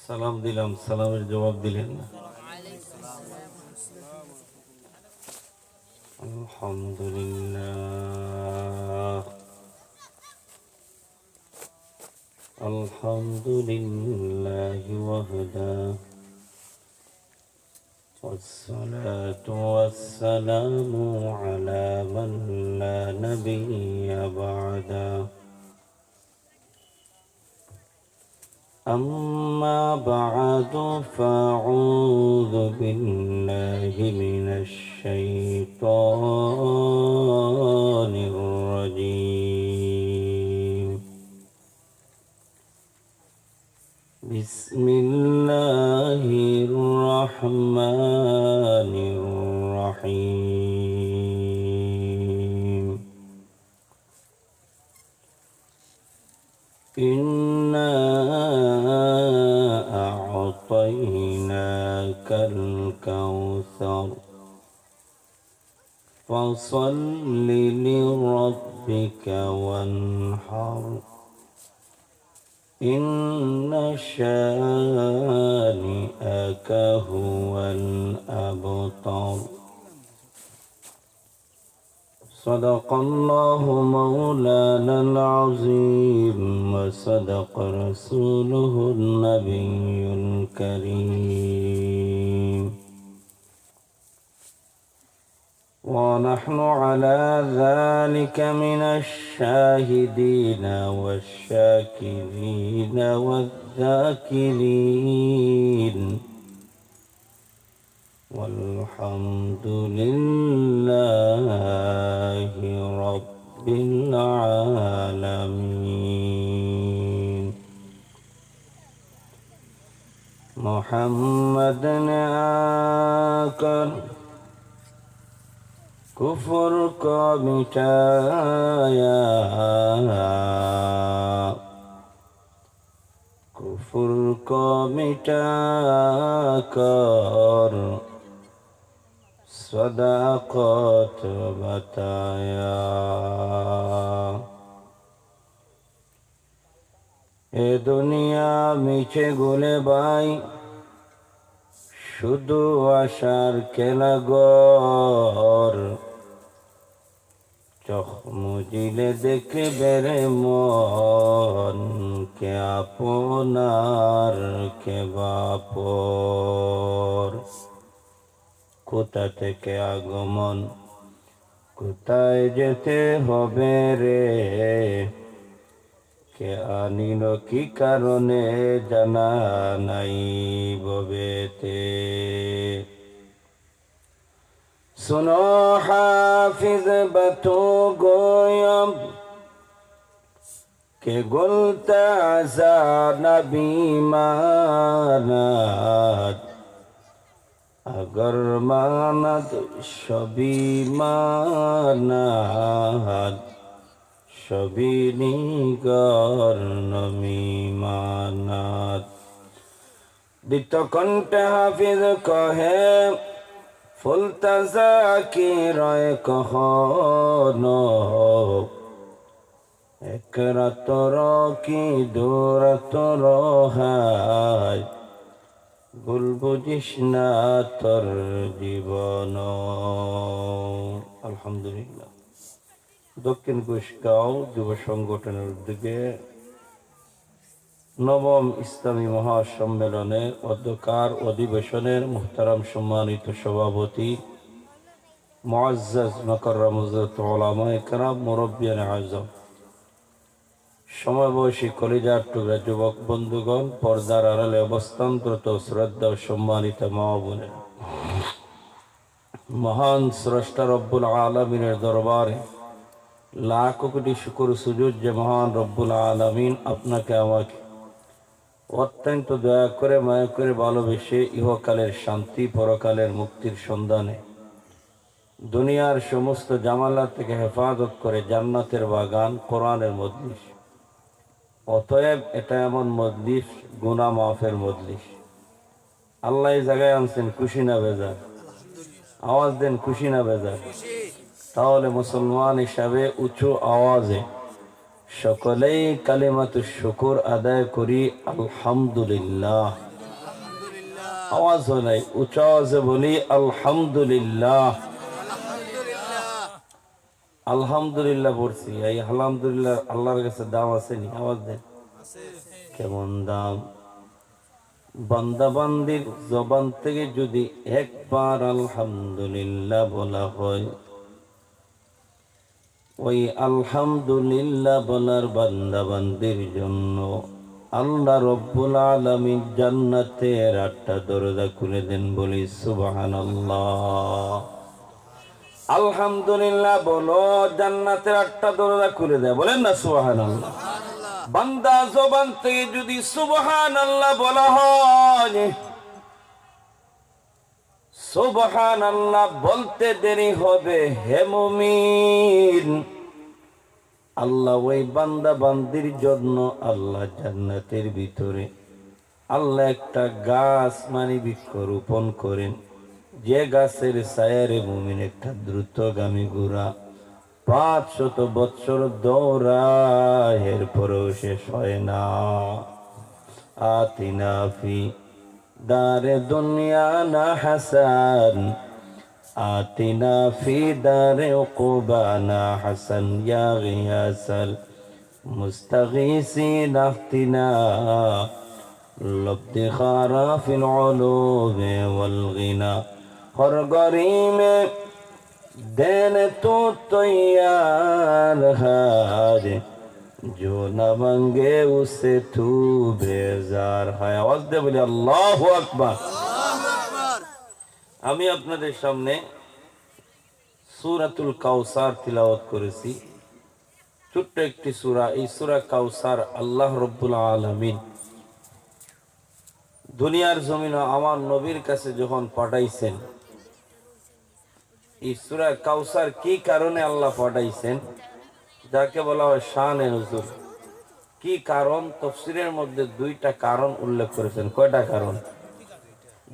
সালাম দিলাম, সালামের জবাব দিলেন না। আলহামদুলিল্লাহ, আলহামদুলিল্লাহ ওয়াহদা, والصلاة والسلام على من لا نبي بعده. أما بعد فأعوذ بالله من الشيطان الرجيم. بسم الله الرحمن الرحيم. إنا أعطيناك الكوثر فصل لربك وانحر إن شانئك هو الأبتر. صدق الله مولانا العظيم وصدق رسوله النبي الكريم، ونحن على ذلك من الشاهدين والشاكرين والذاكرين، والحمد لله رب العالمين. محمد आकर कुफ्र को मिटाया, कुफ्र को मिटाकर सदाकत बताया। ए दुनिया मीछे गुले बाई शुधु आशार केलागोर, चोख मुजिले देखबे रे मन के आपनार के बापर। কোথা থেকে আগমন, কোথায় যেতে হবে রে, কে আনিল কি কারণে জানা নাই ববেতে। सुनो हाफिज बतो गोयम के गुलता नबी मानत, अगर मानत शबी मानत, शबी निगर नमी मानत। दित कंठे हाफिज कहे ফুলতাজা কি রয় কখনো, এক রাতর কি দুরাতর হায়, ভুল বুঝিস না তোর জীবন। আলহামদুলিল্লাহ। দক্ষিণ কুষ্টিয়া যুব সংগঠনের উদ্যোগে নবম ইসলামী মহাসম্মেলনের অধ্যকার অধিবেশনের মুহতারাম সম্মানিত সভাপতি মুআজ্জাজ মুকাররম হযরত উলামায়ে কেরাম, মুরব্বিয়ানে আযম, সমবয়সী কলিজার টুকরা যুবক বন্ধুগণ, পর্দার আড়ালে অবস্থানরত শ্রদ্ধা ও সম্মানিত মা ও বোনেরা, মহান স্রষ্টা রব্বুল আলামিনের দরবারে লাখ কোটি শুকর সুজুদ যে মহান রব্বুল আলামিন আপনাকে আমাকে অত্যন্ত দয়া করে মায়া করে ভালোবেসে ইহকালের শান্তি পরকালের মুক্তির সন্ধানে দুনিয়ার সমস্ত জামালাত থেকে হেফাজত করে জান্নাতের বাগান কোরআনের মজলিস। অতএব এটা এমন মজলিস, গুনাহ মাফের মজলিস। আল্লাহ এই জায়গায় আনছেন, খুশি না বেজার? আওয়াজ দেন, খুশি না বেজার? তাহলে মুসলমান হিসাবে উঁচু আওয়াজে সকলেই কালিমাতুশ শুকর আদায় করি, আলহামদুলিল্লাহ। আওয়াজ হয় নাই, উচ্চ আওয়াজে বলি আলহামদুলিল্লাহ। আলহামদুলিল্লাহ পড়ছি। এই আলহামদুলিল্লাহ আল্লাহর কাছে দাম আছে নি? আওয়াজ দেন। কেমন দাম? বান্দা বান্দির জবান থেকে যদি একবার আলহামদুলিল্লাহ বলা হয়, ওই আলহামদুলিল্লাহ বলার বান্দা বান্দির জন্য আল্লাহ রব্বুল আলামিন জান্নাতের 8টা দরজা খুলে দেন। বলি সুবহানাল্লাহ। আলহামদুলিল্লাহ বলো, জান্নাতের 8টা দরজা খুলে দেয়। বলেন না সুবহানাল্লাহ। বান্দা জবান থেকে যদি সুবহানাল্লাহ বলা হয়, সুবহানাল্লাহ বলতে দেরি হবে হে মুমিন, আল্লাহ ওই বান্দা বান্দির জন্য আল্লাহ জান্নাতের ভিতরে আল্লাহ একটা গাছ বৃক্ষ রোপণ করেন, যে গাছের ছায়ারে মুমিন একটা দ্রুতগামী ঘোড়া 500 বছর দৌড়ায়, এরপরেও শেষ হয় না। আতিনা ফি দারে দুনিয়া না হাসান, আতিনা ফি দারে উকুবানা হাসান, ইয়া গিয়াসাল মুস্তাগীসিন আহতিনা লব্দি খারা ফিল উলুমি ওয়াল গিনা, হর গরিমে দেন তো তৈয়ার হায়, जो न मांगे उसे तू बेजार है। आवाज दे বলি আল্লাহু আকবার। আমি আপনাদের সামনে সূরাতুল কাউসার তিলাওয়াত করেছি। ছোট্ট একটি সূরা। এই সূরা কাউসার আল্লাহ রাব্বুল আলামিন দুনিয়ার জমিনে আমার নবীর কাছে যখন পাঠাইছেন, এই সূরা কাউসার কি কারণে আল্লাহ পাঠাইছেন, যাকে বলা হয় শানে নুজুল। কি কারণ? তাফসীরের মধ্যে 2টা কারণ উল্লেখ করেছেন। কয়টা কারণ?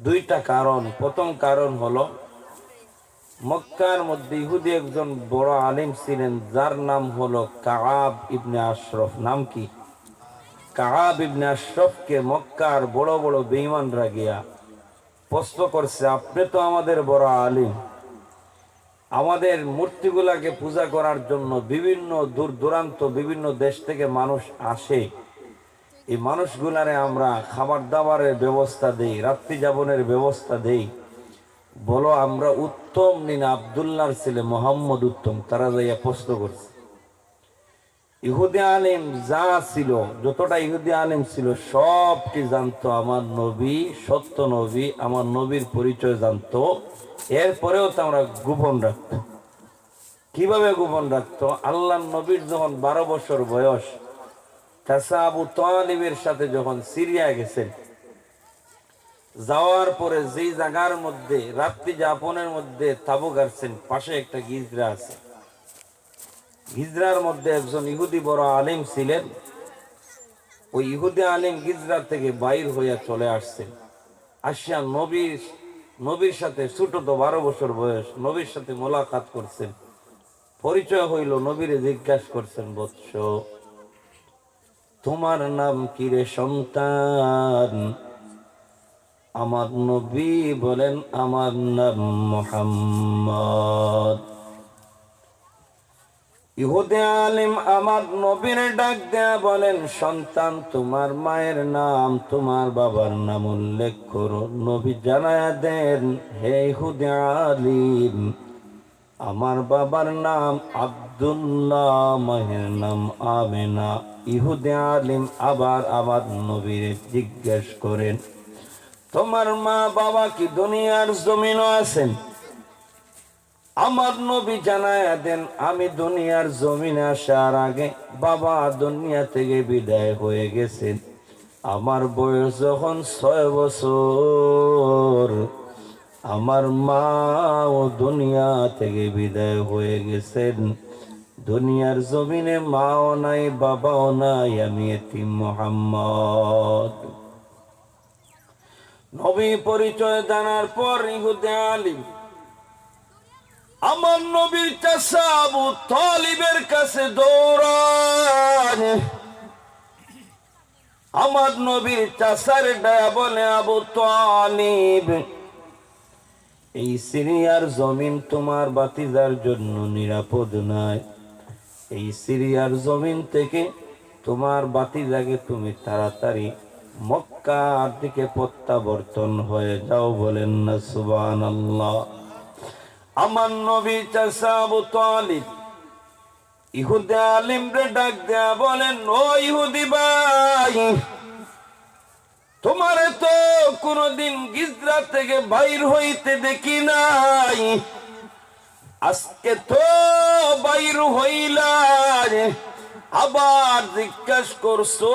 2টা কারণ। প্রথম কারণ হলো, মক্কার মধ্যে ইহুদি একজন বড় আলিম ছিলেন, যার নাম হলো কাআব ইবনে আশরাফ। নাম কি? কাআব ইবনে আশরাফকে মক্কার বড় বড় বেঈমানরা গিয়া প্রশ্ন করছে, আপনি তো আমাদের বড় আলিম, আমাদের মূর্তিগুলাকে পূজা করার জন্য বিভিন্ন দূর দূরান্ত বিভিন্ন দেশ থেকে মানুষ আসে, এই মানুষগুলারে আমরা খাবার দাবারের ব্যবস্থা দেই, রাত্রি যাপনের ব্যবস্থা দেই, বলো আমরা উত্তম নিন আব্দুল্লাহর ছেলে মোহাম্মদ উত্তম? তারা যাইয়া প্রশ্ন করছে। ইহুদি আলিম যা ছিল, যতটা ইহুদি আলিম ছিল সবটি জানতো আমার নবী সত্য নবী, আমার নবীর পরিচয় জানতো। এরপরেও তো আমরা গোপন রাখতো। কিভাবে গোপন রাখতো? আল্লাহ নবীর যখন 12 বছর বয়স, চাচা আবু তালিবের সাথে যখন সিরিয়া গেছেন, যাওয়ার পরে যেই জায়গার মধ্যে রাত্রি যাপনের মধ্যে তাবু গাড়ছেন, পাশে একটা গিজরা আছে। গিজরার মধ্যে একজন ইহুদি বড় আলিম ছিলেন। ওই ইহুদি আলিম গিজরা থেকে বাইর হইয়া চলে আসছেন। আসিয়া নবীর সাথে, ছোট তো 12 বছর বয়স, নবীর সাথে মোলাকাত করছেন। পরিচয় হইল, নবীরে জিজ্ঞাসা করছেন, বৎস তোমার নাম কি রে সন্তান? আমার নবী বলেন, আমার নাম মুহাম্মদ। ইহুদি আলিম আমার নবীর ডাক দেয়া বলেন, সন্তান তোমার মায়ের নাম, তোমার বাবার নাম উল্লেখ করো। নবী জানায়া দেন, হে ইহুদি আলিম, আমার বাবার নাম আব্দুল্লাহ, মায়ের নাম আমেনা। ইহুদি আলিম আবার আমার নবীর জিজ্ঞেস করেন, তোমার মা বাবা কি দুনিয়ার জমিনও আছেন? আমার নবী জানায়া দেন, আমি দুনিয়ার জমিনে আসার আগে বাবা দুনিয়া থেকে বিদায় হয়ে গেছেন। আমার বয়স যখন 6 বছর, আমার মা ও দুনিয়া থেকে বিদায় হয়ে গেছেন। দুনিয়ার জমিনে মাও নাই, বাবাও নাই, আমি এতিম মুহাম্মদ। নবী পরিচয় জানার পর ইহুদি আলিম আমার নবীর চাচা আবু তালিবের কাছে দৌড়ায়। আমার নবীর চাচার ডায়া বলে আবু তালিব, এই সিরিয়ার জমিন তোমার বাতিজার জন্য নিরাপদ নয়। এই সিরিয়ার জমিন থেকে তোমার বাতিজাকে তুমি তাড়াতাড়ি মক্কার দিকে প্রত্যাবর্তন হয়ে যাও। বলেন না সুবহানাল্লাহ। আমার নবী চাচা আবু তালিব ইহুদি আলিমরে ডাক দেয়া বলেন, ও ইহুদি ভাই, তোমারে তো কোনদিন গিজরা থেকে বাইর হইতে দেখি নাই, আজকে তো বাইর হইলা, আবার জিজ্ঞাসা করছো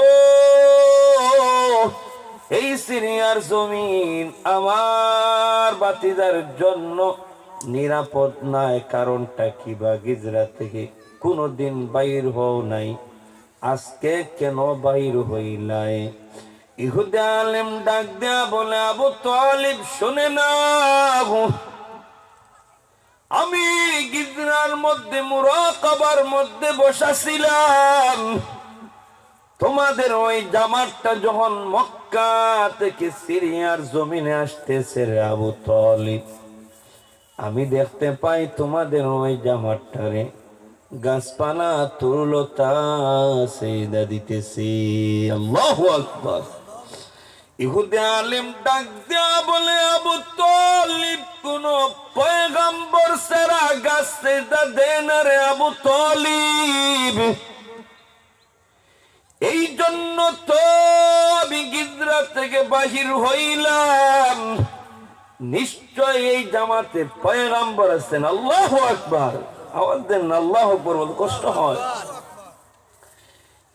এই সিরিয়ার জমিন আমার বাতিদার জন্য নিরাপদ নয়, কারণটা কি? বা গিজরা থেকে কোনদিন বাইর হও নাই, আজকে কেন বাইর হইলাই? ইহুদি আলেম ডাক দেয়া বলে, আবু তালিব শুনে না, আমি গিজরার মধ্যে মুরাকাবার মধ্যে বসাছিলাম, তোমাদের ওই জামাতটা যখন মক্কা থেকে সিরিয়ার জমিনে আসতেছে রে আবু তালিব, আমি দেখতে পাই তোমাদের ওই জামাতটারে গাছপালা তরুলতা সেজদা দিতেছি। আল্লাহু আকবার। ইহুদি আলিম ডাক দেয়া বলে, আবু তালিব কোন পয়গম্বর ছাড়া গাছ সেজদা দেয় না রে আবু তালিব, এই জন্য তো আমি গিজরা থেকে বাহির হইলাম, নিশ্চয় এই জামাতে পয়গম্বর আছেন। আল্লাহু আকবার। আওয়াজ দেন আল্লাহু আকবার, বলতে কষ্ট হয়।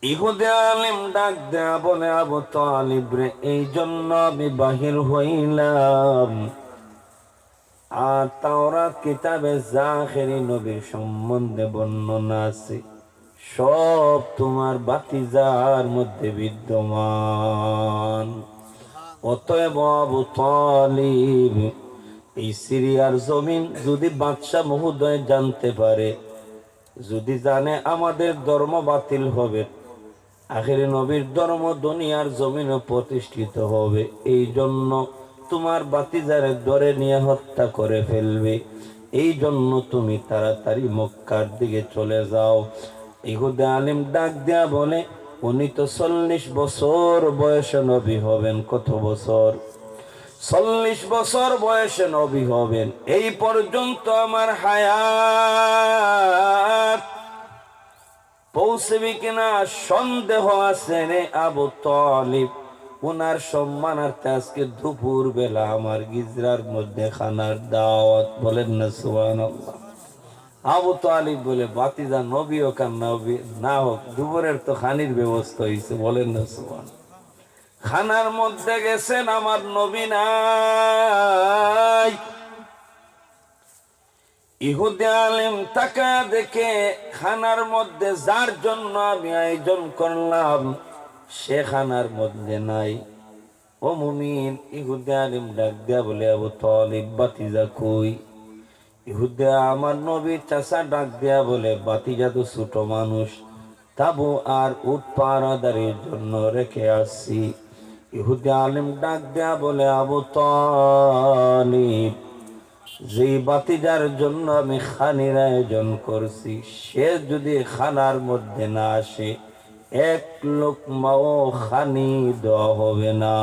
ইহুদি আলিম ডাক দেয়া বলে, আবু তালিব রে, এই জন্য আমি বাহির হইলাম, আর তাওরাত কিতাবে জাহেরি নবীর সম্বন্ধে বর্ণনা আছে, সব তোমার বাতিজার মধ্যে বিদ্যমান। অতএব আবু তালিব, এই সিরিয়ার জমিন যদি বাদশাহ মহোদয় জানতে পারে, যদি জানে আমাদের ধর্ম বাতিল হবে, আখেরি নবীর ধর্ম দুনিয়ার জমিনে প্রতিষ্ঠিত হবে, এই জন্য তোমার বাতিজারে ধরে নিয়ে হত্যা করে ফেলবে, এই জন্য তুমি তাড়াতাড়ি মক্কার দিকে চলে যাও। ইহুদি আলিম ডাক দেয়া বলে, উনি তো 40 বছর বয়সে নবী হবেন। কত বছর? 40 বছর বয়সে নবী হবেন। এই পর্যন্ত আমার হায়াত পৌঁছবি কিনা সন্দেহ আছে রে আবু তালিব। উনার সম্মানার্থে আজকে দুপুর বেলা আমার গিজরার মধ্যে খানার দাওয়াত। বলেন না সুবহানাল্লাহ। আবু তালিব বলে, বাতিজা নবী হোক আর নবী না হোক, দুপুরের তো খানির ব্যবস্থা হয়েছে। বলেন না সুবহানাল্লাহ। খানার মধ্যে গেছেন, আমার নবী নাই। ইহুদি আলিম তাকা দেখে খানার মধ্যে যার জন্য আমি আয়োজন করলাম সে খানার মধ্যে নাই। ও মুমিন, ইহুদি আলিম ডাক দেয়া বলে, আবু তালিব বাতিজা কই? ইহুদি আমার নবীর চাচা ডাক দেয়া বলে, বাতিজা তো ছোট মানুষ, তাবু আর উট পাহারাদারির জন্য রেখে আসছি। ইহুদি আলিম ডাক দেয়া বলে, আবু তালিব, যে বাতিজার জন্য আমি খানির আয়োজন করছি, সে যদি খানার মধ্যে না আসে, এক লোকমাও খানি দেওয়া হবে না।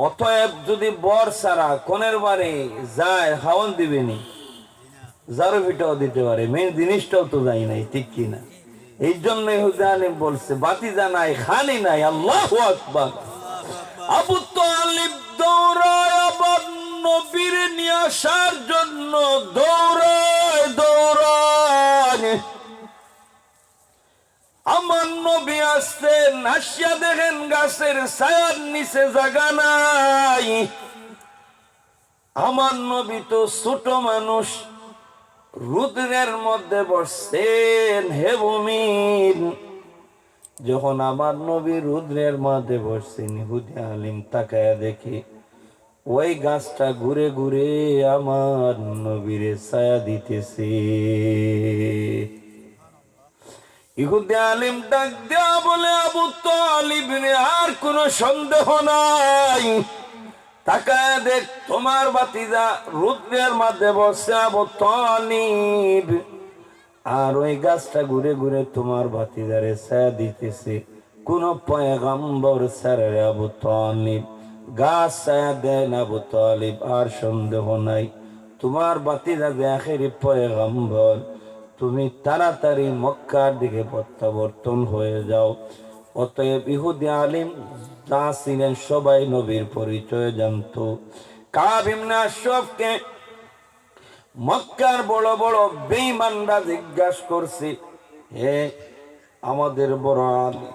অতএব যদি বর সারা কোনের বাড়ি যায়, খাওয়ান দিবেনি, জারো পিঠাও দিতে পারে, মেন জিনিসটাও তো যায় নাই, ঠিক কিনা? এই জন্য ইহুদি আলিম বলছে, বাতিজা নাই, খানি নাই। আল্লাহু আকবার। আবু তালিব দৌড়ায় আবার নবীর নিয়ে আসার জন্য দৌড়ায় দৌড়ায়। আমার নবী আসছেন, আসিয়া দেখেন গাছের ছায়ার নিচে জায়গা নাই। আমার নবী তো ছোট মানুষ, রুদ্রের মধ্যে বসছেন। হে মুমিন, যখন আমার নবী রুদ্রের মধ্যে বসছেন, ইহুদি আলিম তাকায়া দেখে ওই গাছটা ঘুরে ঘুরে আমার নবীরে ছায়া দিতেছে। ইহুদি আলিম ডাক দেয়া বলে, আবু তালিব রে, আর কোনো সন্দেহ নাই, তাকায় দেখ, তোমার ভাতিজা রুদ্রের মাঝে বসে আবু তালিব, আর ওই গাছটা ঘুরে ঘুরে তোমার ভাতিজারে ছায়া দিতেছে। কোন পয়গম্বর স্যারের আবু তালিব গাছ ছায়া দেয় না আবু তালিব, আর সন্দেহ নাই তোমার ভাতিজা যে আখেরি পয়গম্বর। তুমি তাড়াতাড়ি মক্কার দিকে প্রত্যাবর্তন হয়ে যাও। অতএব ইহুদি আলিম যা ছিলেন সবাই নবীর পরিচয় জানতো। কাব ইবনে আশরাফকে মক্কার বড় বড় বেঈমানরা জিজ্ঞাসা করছে, হে আমাদের বড় আলী,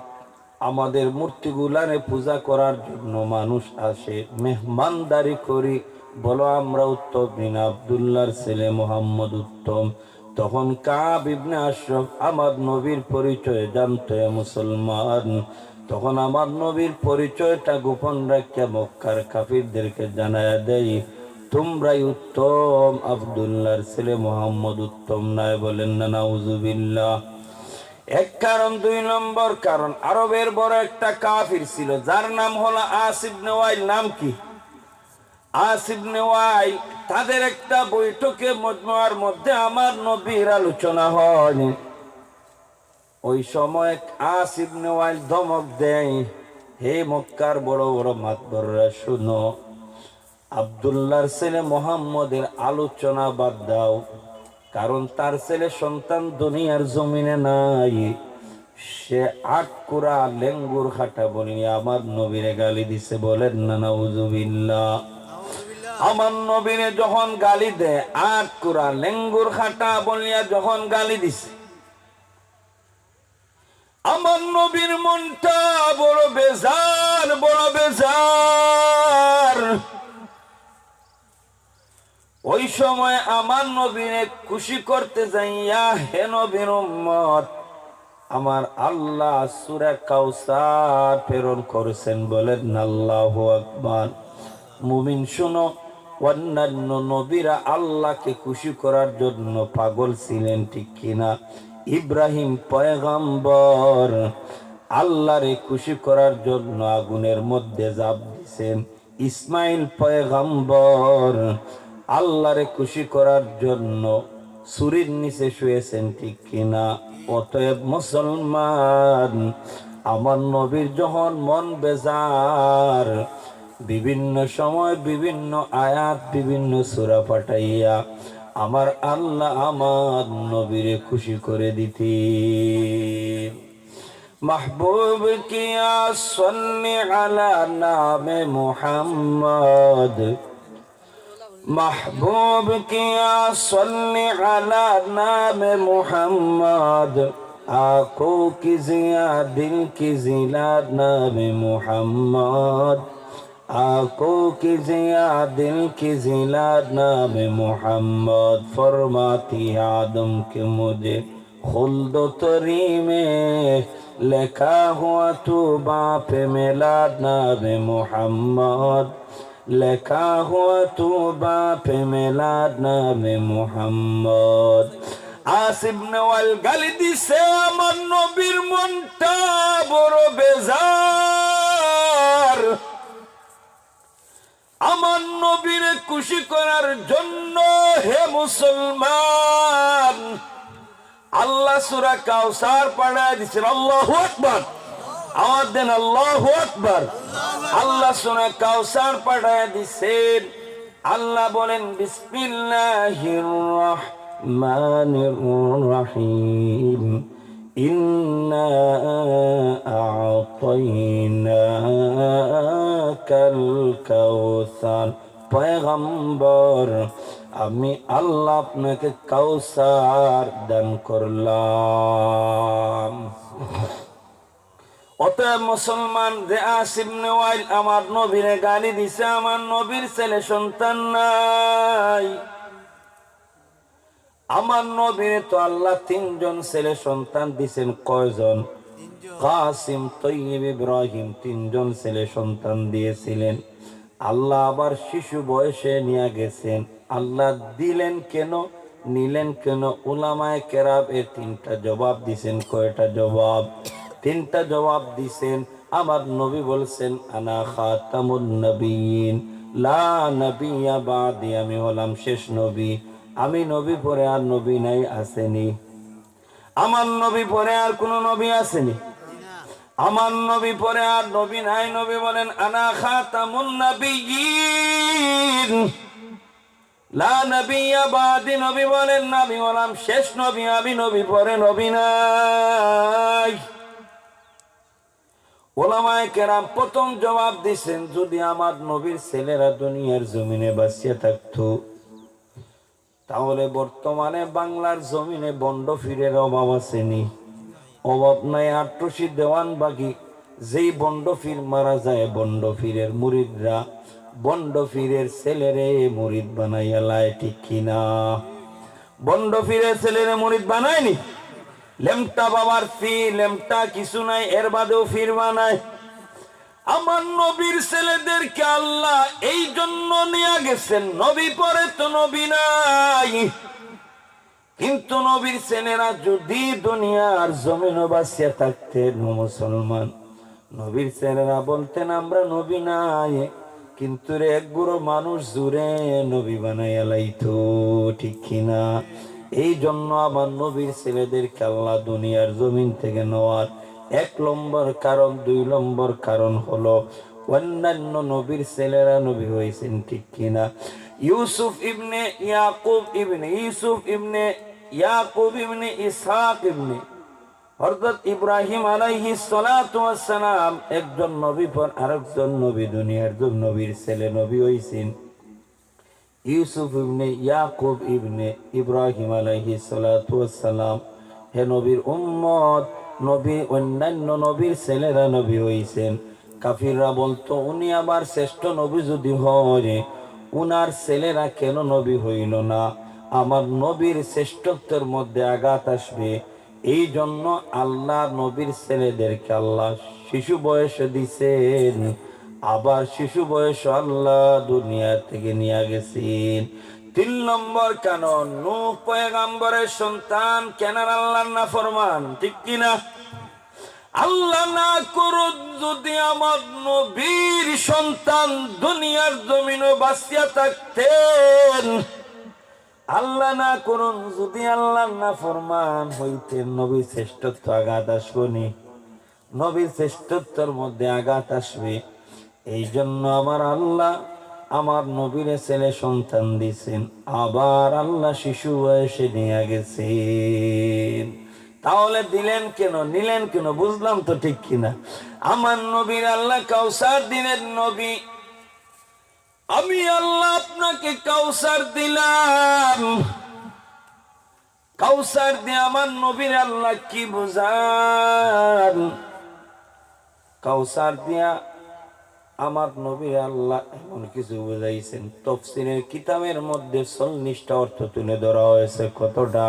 আমাদের মূর্তিগুলারে পূজা করার জন্য মানুষ আসে, মেহমানদারি করি, বলো আমরা উত্তম বিন আব্দুল্লাহর ছেলে মোহাম্মদ উত্তম। তখন কাব ইবনে আশরাফ আমার নবীর পরিচয় জানতো মুসলমান। তখন আমার নবীর পরিচয়টা গোপন রাখিয়া মক্কার কাফিরদেরকে জানায়া দেয়, তোমরাই উত্তম আব্দুল্লাহর ছেলে মোহাম্মদ উত্তম নয়। বলেন না নাউজুবিল্লাহ। এক কারণ। দুই নম্বর কারণ, আরবের বড় একটা কাফির ছিল যার নাম হলো আস ইবনে ওয়াইল। নাম কি? আস ইবনে ওয়াইল। তাদের একটা বৈঠকে মজমুয়ার মধ্যে আমার নবীর আলোচনা হয়। ওই সময় আস ইবনে ওয়াইল ধমক দেয়, হে মক্কার বড় বড় মাতবররা শুনো, আব্দুল্লাহর ছেলে মোহাম্মদের আলোচনা বাদ দাও, কারণ তার ছেলে সন্তান দুনিয়ার জমিনে নাই। সে আটকুরা লেঙ্গুর খাটা বলিয়া আমার নবীরে গালি দিছে। বলেন না নাউজুবিল্লাহ। আমার নবীরে যখন গালি দেয়, আটকুরা লেঙ্গুর খাটা বলিয়া যখন গালি দিছে, আমার নবীর মনটা বড় বেজার, বড় বেজার। ওই সময় আমার নবীরে খুশি করতে যাইয়া, হে নবীর উম্মত, আমার আল্লাহ সূরা কাউসার প্রেরণ করেছেন। বলেন আল্লাহু আকবার। মুমিন শুনো, অন্যান্য নবীরা আল্লাহকে খুশি করার জন্য পাগল ছিলেন, ঠিক কিনা? ইব্রাহিম পয়গম্বর আল্লাহরে খুশি করার জন্য আগুনের মধ্যে ঝাঁপ দিয়েছেন। ইসমাইল পয়গম্বর আল্লাহরে খুশি করার জন্য ছুরির নিচে শুয়েছেন, ঠিক কিনা? অতএব মুসলমান, আমার নবীর যখন মন বেজার, বিভিন্ন সময় বিভিন্ন আয়াত বিভিন্ন সূরা পাঠাইয়া আমার আল্লাহ আমার নবীরে খুশি করে দিতে। महबूब किया सल्ली अला नामे मुहम्मद, महबूब किया सल्ली अला नामे मुहम्मद, आंखों की जिया दिल की जिला नामे मुहम्मद, आंखों की जिया दिल की जिला नामे मुहम्मद। फरमाती आदम के मुझे खुल्द तरी में लिखा हुआ तू बाप मिलाद नामे मुहम्मद, लिखा हुआ तू बाप मिलाद नामे मुहम्मद। আস ইবনে ওয়াইল গালি দিছে, আমার নবীর মনটা বড় বেজার। আমার নবীরে খুশি করার জন্য হে মুসলমান, আল্লাহ সূরা কাউসার পড়ায় দিয়েছেন। আল্লাহু আকবার। আওয়াজ দেন আল্লাহু আকবার। আল্লাহ সূরা কাউসার পড়ায় দিয়েছেন। আল্লাহ বলেন, বিসমিল্লাহির রাহমানির রাহিম, ইন্না আ'তাইনাকাল কাউসার। পয়গম্বর, আমি আল্লাহ আপনাকে কাউসার দান করলাম। অতএব মুসলমান, যে আস ইবনে ওয়াইল আমার নবীরে গালি দিছে, আমার নবীর ছেলে সন্তান নাই। আমার নবীরে তো আল্লাহ তিনজন ছেলে সন্তান দিছেন। কয়জন? কাসিম, তৈয়ব, ইব্রাহিম, তিনজন ছেলে সন্তান দিয়েছিলেন। আল্লাহ আবার শিশু বয়সে নিয়ে গেছেন। আল্লাহ দিলেন কেন? নিলেন কেন? উলামায়ে কেরাম এর তিনটা জবাব দিছেন। কয়টা জবাব? তিনটা জবাব দিছেন। আমার নবী বলছেন, আনা খাতামুন নবিয়্যিন লা নবিয়্যা বাদি, আমি হলাম শেষ নবী। আমি নবী পরে আর নবী নাই, আসেনি। আমার নবী পরে আর কোন নবী আসেনি। আমার নবী পরে আর নবী নাই। নবী বলেন, আনা খাতামুন নবিয়্যিন লা নবিয়্যা বাদি, নবী বলেন আমি হলাম শেষ নবী, আমি নবী পরে নবী নাই। উলামায়ে কেরাম প্রথম জবাব দিছেন, যদি আমার নবীর ছেলেরা দুনিয়ার জমিনে বাঁচিয়ে থাকতো, তাহলে বর্তমানে বাংলার জমিনে বন্ড ফিরের অভাব আসেনি? অভাব নাই। আট্রসি দেওয়ান বাকি যেই বন্ড ফির মারা যায়, বন্ড ফিরের মুরিদরা বন্ড ফিরের ছেলেরে মুরিদ বানাইয়া লাই, ঠিক কিনা? বন্ড ফিরের ছেলেরে মুরিদ বানায়নি। লেমটা বাবার ফি, লেমটা কিছু নাই, এর বাদেও ফির বানায়। আমার নবীর ছেলেদেরকে আল্লাহ এই জন্য নিয়ে গেছেন, নবী পরে তো নবী নাই। কিন্তু নবীর ছেলেরা যদি দুনিয়ার জমিনে বাঁচিয়া থাকতেন মুসলমান, নবীর ছেলেরা বলতেন আমরা নবী নাই, কিন্তু রে এক গুঁড়ো মানুষ জুড়ে নবী বানাইয়া লাইতো, ঠিক কিনা? এই জন্য আমার নবীর ছেলেদেরকে আল্লাহ দুনিয়ার জমিন থেকে নেওয়ার এক নম্বর কারণ, দুই নম্বর কারণ হলো অন্যান্য নবীর ছেলেরা নবী হয়েছেন, ঠিক কিনা? ইউসুফ ইবনে ইয়াকুব ইবনে ইউসুফ ইবনে ইয়াকুব ইবনে ইসহাক ইবনে হযরত ইব্রাহিম আলাইহিস সালাতু ওয়াস সালাম একজন নবী পর আরেকজন নবী, দুনিয়ার দুই নবীর ছেলে নবী হইছেন। ইউসুফ ইবনে ইয়াকুব ইবনে ইব্রাহিম আলাইহিস সালাতু ওয়াস সালাম হে নবীর উম্মত, নবী অন্যান্য নবীর ছেলেরা নবী হইছেন। কাফিররা বলতো উনি আবার শ্রেষ্ঠ নবী যদি হয়, উনার ছেলেরা কেন নবী হইল না? আমার নবীর শ্রেষ্ঠত্বের মধ্যে আঘাত আসবে। এই জন্য আল্লাহ নবীর ছেলেদেরকে আল্লাহ শিশু বয়সে দিছেন, আবার শিশু বয়স আল্লাহ দুনিয়া থেকে নিয়ে গেছেন। 3 নম্বর কারণ, নূহ পয়গম্বরের সন্তান কেন আল্লাহর নাফরমান, ঠিক কিনা? আল্লাহ না করুন যদি আমার নবীর সন্তান দুনিয়ার জমিনে বাঁচিয়া থাকতেন, আল্লাহ না করুন যদি আল্লাহ না ফরমান হইতেন, নবীর শ্রেষ্ঠত্ব আঘাত আসবনি, নবীর শ্রেষ্ঠত্বের মধ্যে আঘাত আসবে। এই জন্য আমার আল্লাহ আমার নবীর ছেলে সন্তান দিছেন, আবার আল্লাহ শিশু বয়সে নিয়ে গেছেন। তাহলে দিলেন কেন, নিলেন কেন? বুঝলাম তো, ঠিক কিনা? আমার নবীর আল্লাহ কাউসার দিলেন। নবী, আমি আল্লাহ আপনাকে কাউসার দিলাম। কাউসার দিয়ে আমার নবীর আল্লাহ কি বুঝান? কাউসার দিয়া আমার নবীর আল্লাহ এমন কিছু বুঝাইছেন, তাফসীরের কিতাবের মধ্যে 40টা অর্থ তুলে ধরা হয়েছে। কতটা?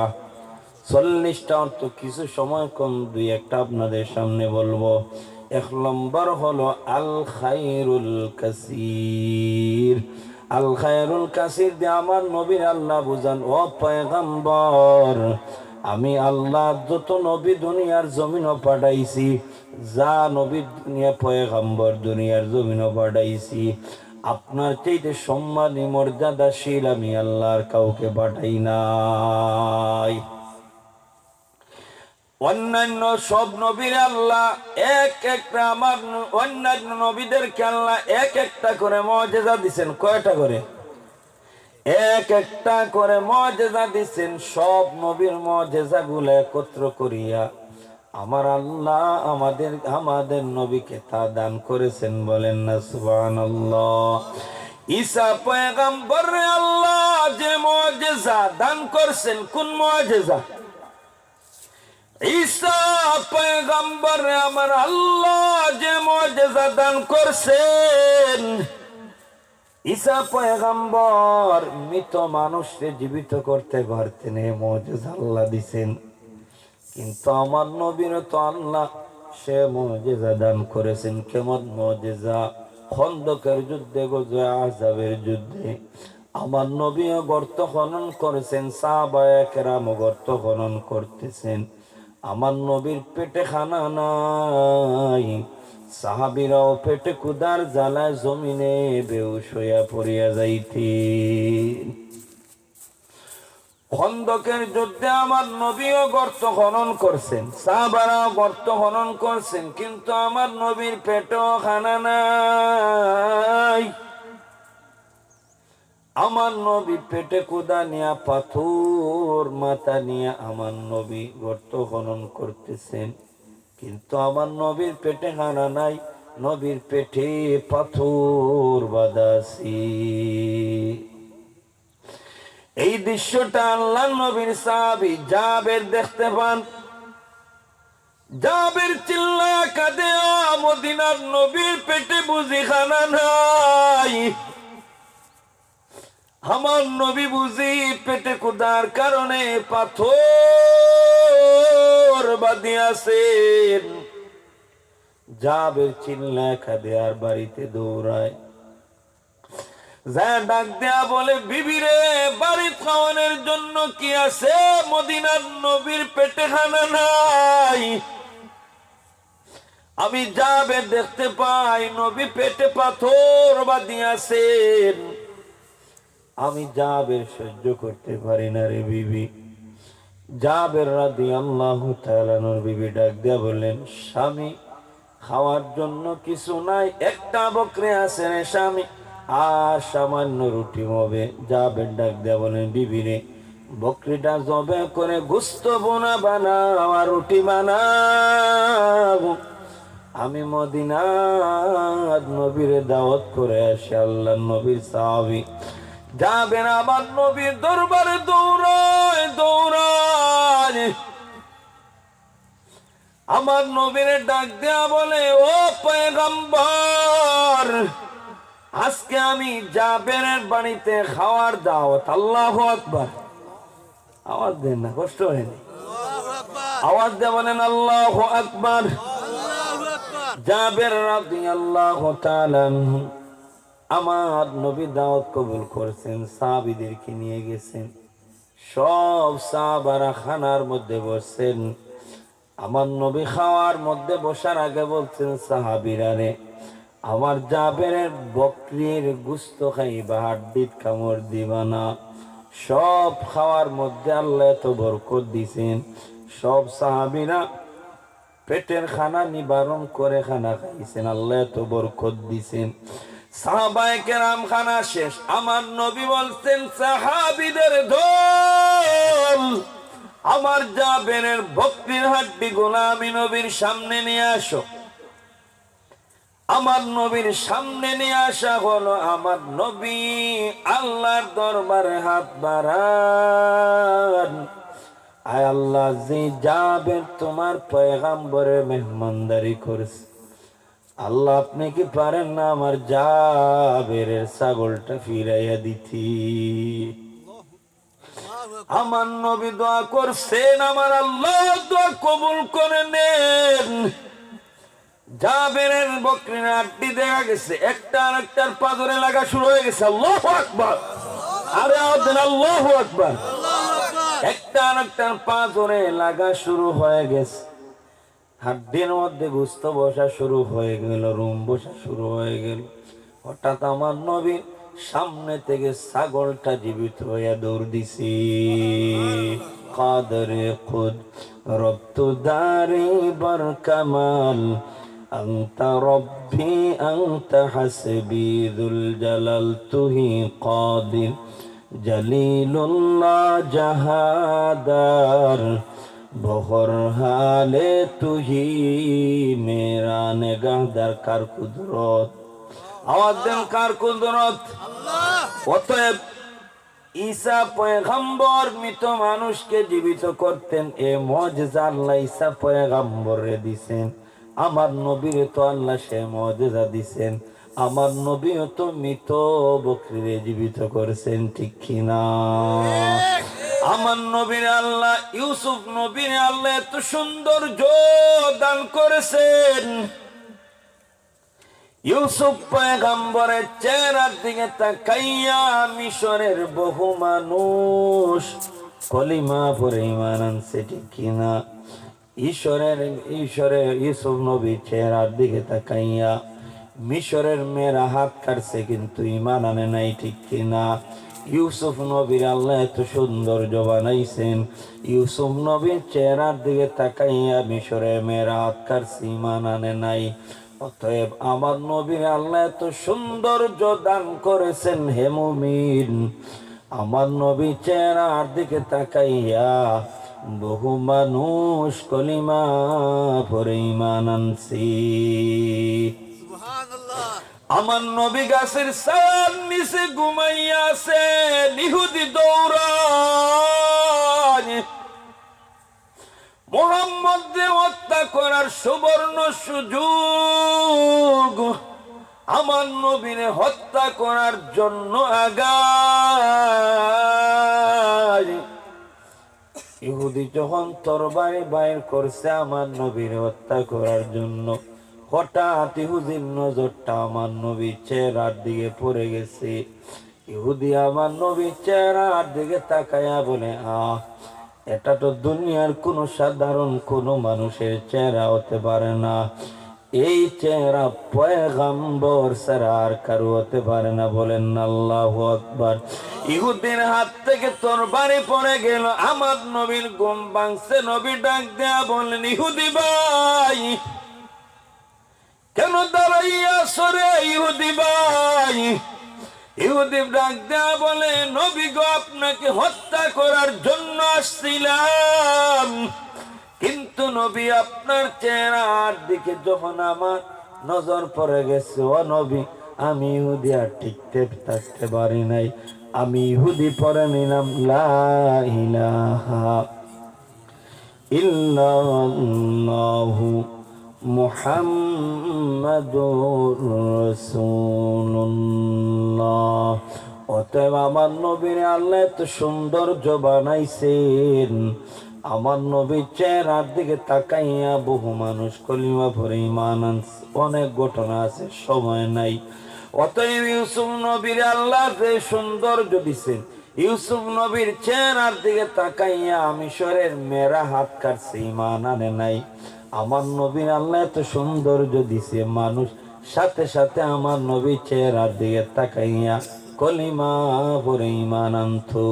40টা অর্থ। কিছু সময় কম, দুই একটা আপনাদের সামনে বলবো। 1 নম্বর হলো আল খায়রুল কাসীর। আল খায়রুল কাসীর দিয়ে আমার নবীর আল্লাহ বুঝান, ও পয়গম্বর, আমি আল্লাহ যত নবী দুনিয়ার জমিনও পাঠাইছি, যা নবী দুনিয়া পয়গম্বর দুনিয়ার জমিনও পাঠাইছি, আপনার চাইতে সম্মানী মর্যাদাশীল আমি আল্লাহর কাউকে পাঠাই নাই। অন্যান্য সব নবীর আল্লাহ এক একটা, আমার অন্যান্য নবীদেরকে আল্লাহ এক একটা করে মুজিজা দিবেন। কয়টা করে? এক একটা করে মুজিজা দিবেন। সব নবীর মুজিজাগুলো একত্র করিয়া আমার আল্লাহ আমাদের নবীকে তা দান করেছেন। বলেন না সুবহানাল্লাহ। ঈসা পয়গম্বর আল্লাহ যে মুজিজা দান করেছেন, কোন মুজিজা? ঈসা পয়গম্বর আমার আল্লাহ যে মুজিজা দান করছেন, ঈসা পয়গম্বর মৃত মানুষকে জীবিত করতে পারতেন, এই মুজিজা আল্লাহ দিছেন। কিন্তু আমার নবীর তো আল্লাহ সে মুজিজা দান করেছেন। কেমন মুজিজা? খন্দকের যুদ্ধে, গজওয়ে আহজাবের যুদ্ধে আমার নবীও গর্ত খনন করেছেন, সাহাবায়ে কেরামও গর্ত খনন করতেছেন। আমার নবীর পেটে খানা নাই, সাহাবীরাও পেটে কুদার জ্বালায় জমিনে বেহুশ হইয়া পড়িয়া যাইতেন। খন্দকের যুদ্ধে আমার নবীও গর্ত খনন করছেন, সাহাবারাও গর্ত খনন করছেন, কিন্তু আমার নবীর পেটেও খানা নাই। আমার নবী পেটে কুদা নিয়া পাথর মাথা নিয়ে আমার নবী গর্ত খনন করতেছেন, কিন্তু আমার নবীর পেটে খানা নাই, নবীর পেটে পাথর বাঁধাছি। এই দৃশ্যটা আল্লাহ নবীর সাহাবী জাবের দেখতে পান। জাবের চিল্লায়া কাঁদে, মদিনার নবীর পেটে বুঝি খানা নাই, আমার নবী বুঝি পেটে কুদার কারণে পাথর বাঁধিয়াছেন। জাবের চিল্লায়া কাঁদে আর বাড়িতে দৌড়ায়, যা ডাক দেয়া বলে, বিবি রে, বাড়ি খাওয়ানোর জন্য কি আছে? মদিনার নবীর পেটে খানা নাই। আমি যাবে দেখতে পাই নবী পেটে পাথর বাঁধিয়াছেন, আমি যাবে সহ্য করতে পারি না রে বিবি। জাবের রাদিয়াল্লাহু তাআলা নূর বিবি ডাক দেয়া বললেন, স্বামী, খাওয়ার জন্য কিছু নাই, একটা বকরি আছে রে স্বামী, আর সামান্য রুটি হবে। জাবের ডাক দেয়া বলেন, বিবি রে, বকরিটা জবে করে গোশত বোনা বানাও আর রুটি বানাও, আমি মদিনার নবীরে দাওয়াত করে আসি। আল্লাহর নবীর সাহাবী যাবেন আমার নবীর দরবারে দৌড়ায় দৌড়ায়, আমার নবীরে ডাক দেয়া বলে, ও পয়গম্বর, আজকে আমি জাবেরের বাড়িতে খাওয়ার দাওয়াত। আল্লাহু আকবার। আওয়াজ দেন না, কষ্ট হয়নি, আওয়াজ দিয়ে বলেন আল্লাহু আকবার। জাবের রাদিয়াল্লাহু তাআলা আমার নবী দাওয়াত কবুল করেছেন, সাহাবীদেরকে নিয়ে গেছেন, সব সাহাবারা খানার মধ্যে বসছেন। আমার নবী খাওয়ার মধ্যে বসার আগে বলছেন, সাহাবীরা রে, আমার জাবেরের বকরির গোশত খাইবা, হাড্ডিত কামড় দিবা না। সব খাওয়ার মধ্যে আল্লাহ এত বরকত দিছেন, সব সাহাবীরা পেটের খানা নিবারণ করে খানা খাইছেন, আল্লাহ এত বরকত দিছেন। সাহাবায়ে কেরাম খানা শেষ, আমার নবী বলছেন, সাহাবীদের দল, আমার জাবেরের বকরির হাড্ডি গুলো আমি নবীর সামনে নিয়ে আসো। আমার নবীর সামনে নিয়ে আসা হলো। আমার নবী আল্লাহর দরবারে হাত বাড়ান, আয় আল্লাহ, যে জাবের তোমার পয়গম্বরের মেহমানদারি করেছে, আল্লাহ আপনি কি পারেন না আমার জাবেরের ছাগলটা ফিরাইয়া দিতি? আমার নবী দোয়া করছেন, আমার আল্লাহ দোয়া কবুল করে নেন। জাবেরের বকরির হাড্ডি দেখা গেছে একটা আর একটার পাজরে লাগা শুরু হয়ে গেছে। আল্লাহু আকবার, আরে আল্লাহু আকবার। একটা আর একটার পাজরে লাগা শুরু হয়ে গেছে, হাড্ডির মধ্যে গোশত বসা শুরু হয়ে গেল, রুম বসা শুরু হয়ে গেল। হঠাৎ আমার নবীর সামনে থেকে ছাগলটা জীবিত হইয়া দৌড় দিছি। কাদরে খুদ রব্তু দারি বার কামাল, আনতা রব্বি আনতা হাসবি যুল জালাল, তুহি কাদির জলিলুল্লাহ জাহাদার, বহর হালে তুহি মেরা নেগাহদার। কার কুদরত, আওয়াজ দেন, কার কুদরত। অতএব ঈসা পয়গম্বর মৃত মানুষকে জীবিত করতেন, এ মুজিজা আল্লাহ ঈসা পয়গম্বরে দিছেন। আমার নবীরে তো আল্লাহ সে মুজিজা দিছেন, আমার নবীও তো মৃত বকরিরে জীবিত করেছেন, ঠিক কিনা? আমার নবীর আল্লাহ, ইউসুফ নবীর আল্লাহ এত সৌন্দর্য দান করেছেন, ইউসুফ পয়গম্বরের চেহারার দিকে তাকাইয়া মিশরের বহু মানুষ কলিমা পড়ে ঈমান আনছে, ঠিক কিনা? ঈশ্বরের ইউসুফ নবীর চেহারার দিকে তাকাইয়া মিশরের মেয়েরা হাত কাটছে, কিন্তু ঈমান আনে নাই, ঠিক কিনা? ইউসুফ নবীর আল্লাহ এত সৌন্দর্য বানাইছেন, ইউসুফ নবীর চেহারার দিকে তাকাইয়া মিশরের মেয়েরা হাত কাটছে, ঈমান আনে নাই। অতএব আমার নবীর আল্লাহ এত সৌন্দর্য দান করেছেন, হে মুমিন, আমার নবী চেহারার দিকে তাকাইয়া বহু মানুষ কলিমা পড়ে ঈমান আনছি। আমার নবী গাছের ছায়ার নিচে ঘুমাইয়া আছে, ইহুদি দৌড়ায় মুহাম্মদকে হত্যা করার সুবর্ণ সুযোগ, আমার নবীরে হত্যা করার জন্য আগায়। ইহুদি যখন তরবারি বাইর করছে আমার নবীর হত্যা করার জন্য, হঠাৎ ইহুদির নজরটা আমার নবীর চেহারার দিকে পড়ে গেছে। ইহুদি আমার নবীর চেহারার দিকে তাকায়া বলে, এটা তো দুনিয়ার কোন সাধারণ কোন মানুষের চেহারা হতে পারে না, এই চেহারা পয়গম্বর ছাড়া আর কারো হতে পারে না। বলেন আল্লাহু আকবার। ইহুদির হাত থেকে তরবারি পড়ে গেল, আমার নবীর ঘুম ভাঙছে। নবী ডাক দেয়া বলেন, ইহুদি ভাই কেন দাঁড়াইয়া সরে? ইহুদি ভাই, ইহুদি ডাক দেয়া বলে, নবী গো, আপনাকে হত্যা করার জন্য আসছিলাম, কিন্তু নবী আপনার চেহারার দিকে যখন আমার নজর পড়ে গেছে, ও নবী, আমি ইহুদি আর টিকতে থাকতে পারি নাই, আমি ইহুদি পড়ে নিলাম লা ইলাহা ইল্লাল্লাহু মুহাম্মাদুর রাসূলুল্লাহ। অতএব আমার নবীর আল্লাহ এত সৌন্দর্য বানাইছেন, আমার নবীর চেহারার দিকে তাকাইয়া বহু মানুষ কলিমা পড়ে ঈমান আনছে। অনেক ঘটনা আছে, সময় নাই। অতএব ইউসুফ নবীর আল্লাহ যে সৌন্দর্য দিছেন, ইউসুফ নবীর চেহারার দিকে তাকাইয়া মিশরের মেয়েরা হাত কাটছে, ঈমান আনে নাই। আমার নবীর আল্লাহ এত সৌন্দর্য দিছে, মানুষ সাথে সাথে আমার নবীর চেহারার দিকে তাকাইয়া কলিমা পড়ে ঈমান আনতো।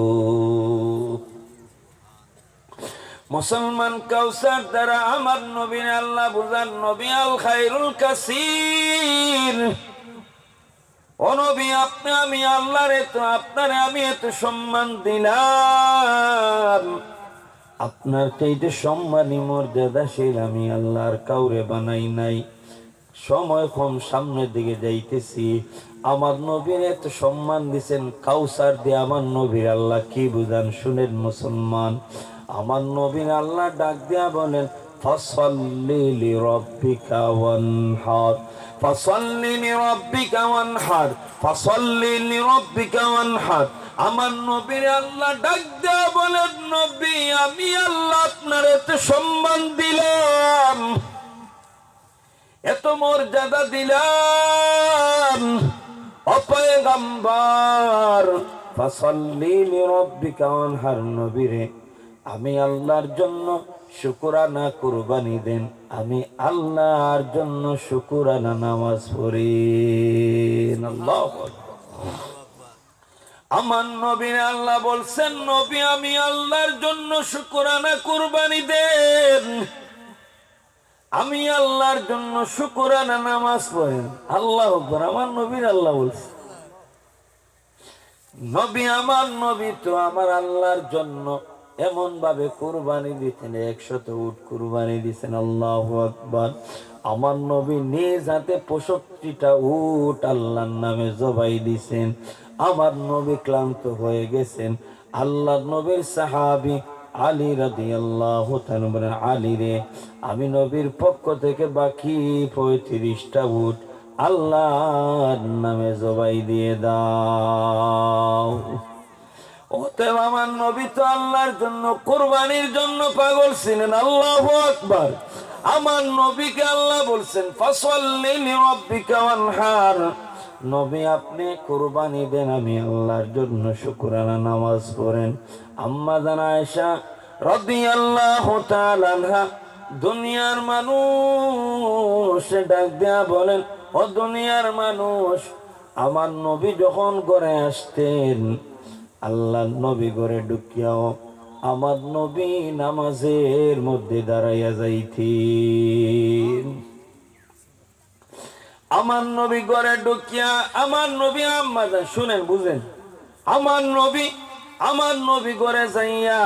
মুসলমান কাউসার দ্বারা আমার নবীর আল্লাহ বুঝান, নবী আল খায়রুল কাসির। ও নবী, আপনি আমি আল্লাহর আপনারে আমি এত সম্মান দিলাম, আপনার চাইতে সম্মানী মর্যাদাশীল আমি আল্লাহর কাউরে বানাই নাই। সময় কম, সামনের দিকে যাইতেছি। আমার নবীর এত সম্মান দিছেন, কাউসার দিয়ে আমার নবীর আল্লাহ কি বুঝান শুনেন মুসলমান। আমার নবীর আল্লাহ ডাক দিয়া বলেন, ফাসাল্লি লিরাব্বিকা ওয়ানহার, ফাসাল্লি লিরাব্বিকা ওয়ানহার, ফাসাল্লি লিরাব্বিকা ওয়ানহার। আমার নবীর আল্লাহ ডাক দেয়া বলেন, নবী, আমি আল্লাহ আপনার এত সম্মান দিলাম, এত মর্যাদা দিলাম, ও পয়গম্বর, ফাসাল্লি লিরাব্বিকা ওয়ানহার। নবীরে, আমি আল্লাহর জন্য শুকরানা কুরবানি দেন, আমি আল্লাহর জন্য শুকরানা নামাজ পড়ি। আল্লাহু আকবার। আমার নবীর আল্লাহ বলছেন, নবী, আমি আল্লাহর জন্য শুকরানা কুরবানি দেন, আমি আল্লাহর জন্য শুকরানা নামাজ পড়েন। আল্লাহু আকবার। আমার নবীর আল্লাহ বলছে, নবী, আমার নবী তো আমার আল্লাহর জন্য এমন ভাবে কুরবানি দিতেন, 100 উট কুরবানি দিতেন। আল্লাহু আকবার। আমার নবী নিজ হাতে 65টা উট আল্লাহর নামে জবাই দিছেন। আমার নবী ক্লান্ত হয়ে গেছেন। আল্লাহর নবীর সাহাবী আলী রাদিয়াল্লাহু তাআলা বলেন, আলী রে, আমি নবীর পক্ষ থেকে বাকি 35টা উট আল্লাহর নামে জবাই দিয়ে দাও। অতএব আমার নবী তো আল্লাহর জন্য কুরবানির জন্য পাগল ছিলেন। আল্লাহু আকবার। আমার নবীকে আল্লাহ বলছেন ফাসাল্লি লিরাব্বিকা ওয়ানহার, নবী আপনি কুরবানি দেন, আমি আল্লাহর জন্য শুকরানা নামাজ পড়েন। আম্মা জান আয়েশা রাদিয়াল্লাহু তাআলা আনহা দুনিয়ার মানুষ ডাক দেয়া বলেন, ও দুনিয়ার মানুষ, আমার নবী যখন ঘরে আসতেন, আল্লাহ নবী ঘরে ঢুকিয়াও আমার নবী নামাজের মধ্যে দাঁড়াইয়া যাইতেন। আমার নবী ঘরে ঢুকিয়া আমার নবী আম্মা যান শুনেন বুঝেন, আমার নবী ঘরে যাইয়া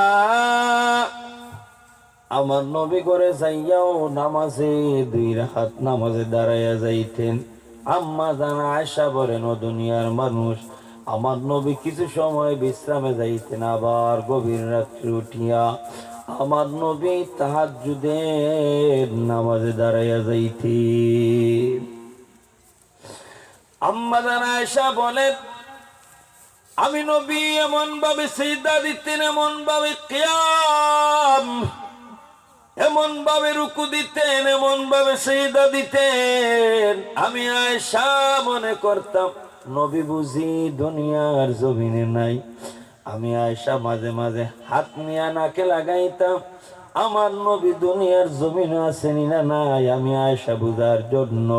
আমার নবী ঘরে যাইয়াও নামাজে 2 রাকাত নামাজে দাঁড়াইয়া যাইতেন। আম্মা জান আয়েশা বলেন, ও দুনিয়ার মানুষ, আমার নবী কিছু সময় বিশ্রামে যাইতেন, আবার গভীর রাত্রে উঠিয়া আমার নবী তাহাজ্জুদের নামাজে দাঁড়াইয়া যাইতেন। আম্মা জান আয়েশা বলেন, আমি নবী এমন ভাবে সিজদা দিতেন, এমন ভাবে কিয়াম, এমন ভাবে রুকু দিতেন, এমন ভাবে সিজদা দিতেন, আমি আয়েশা মনে করতাম নবী বুঝি দুনিয়ার জমিনে নাই। আমি আয়েশা মাঝে মাঝে হাত নিয়ে নাকে লাগাইতাম, আমার নবী দুনিয়ার জমিনে আছেন না নাই, আমি আয়েশা বুঝার জন্য।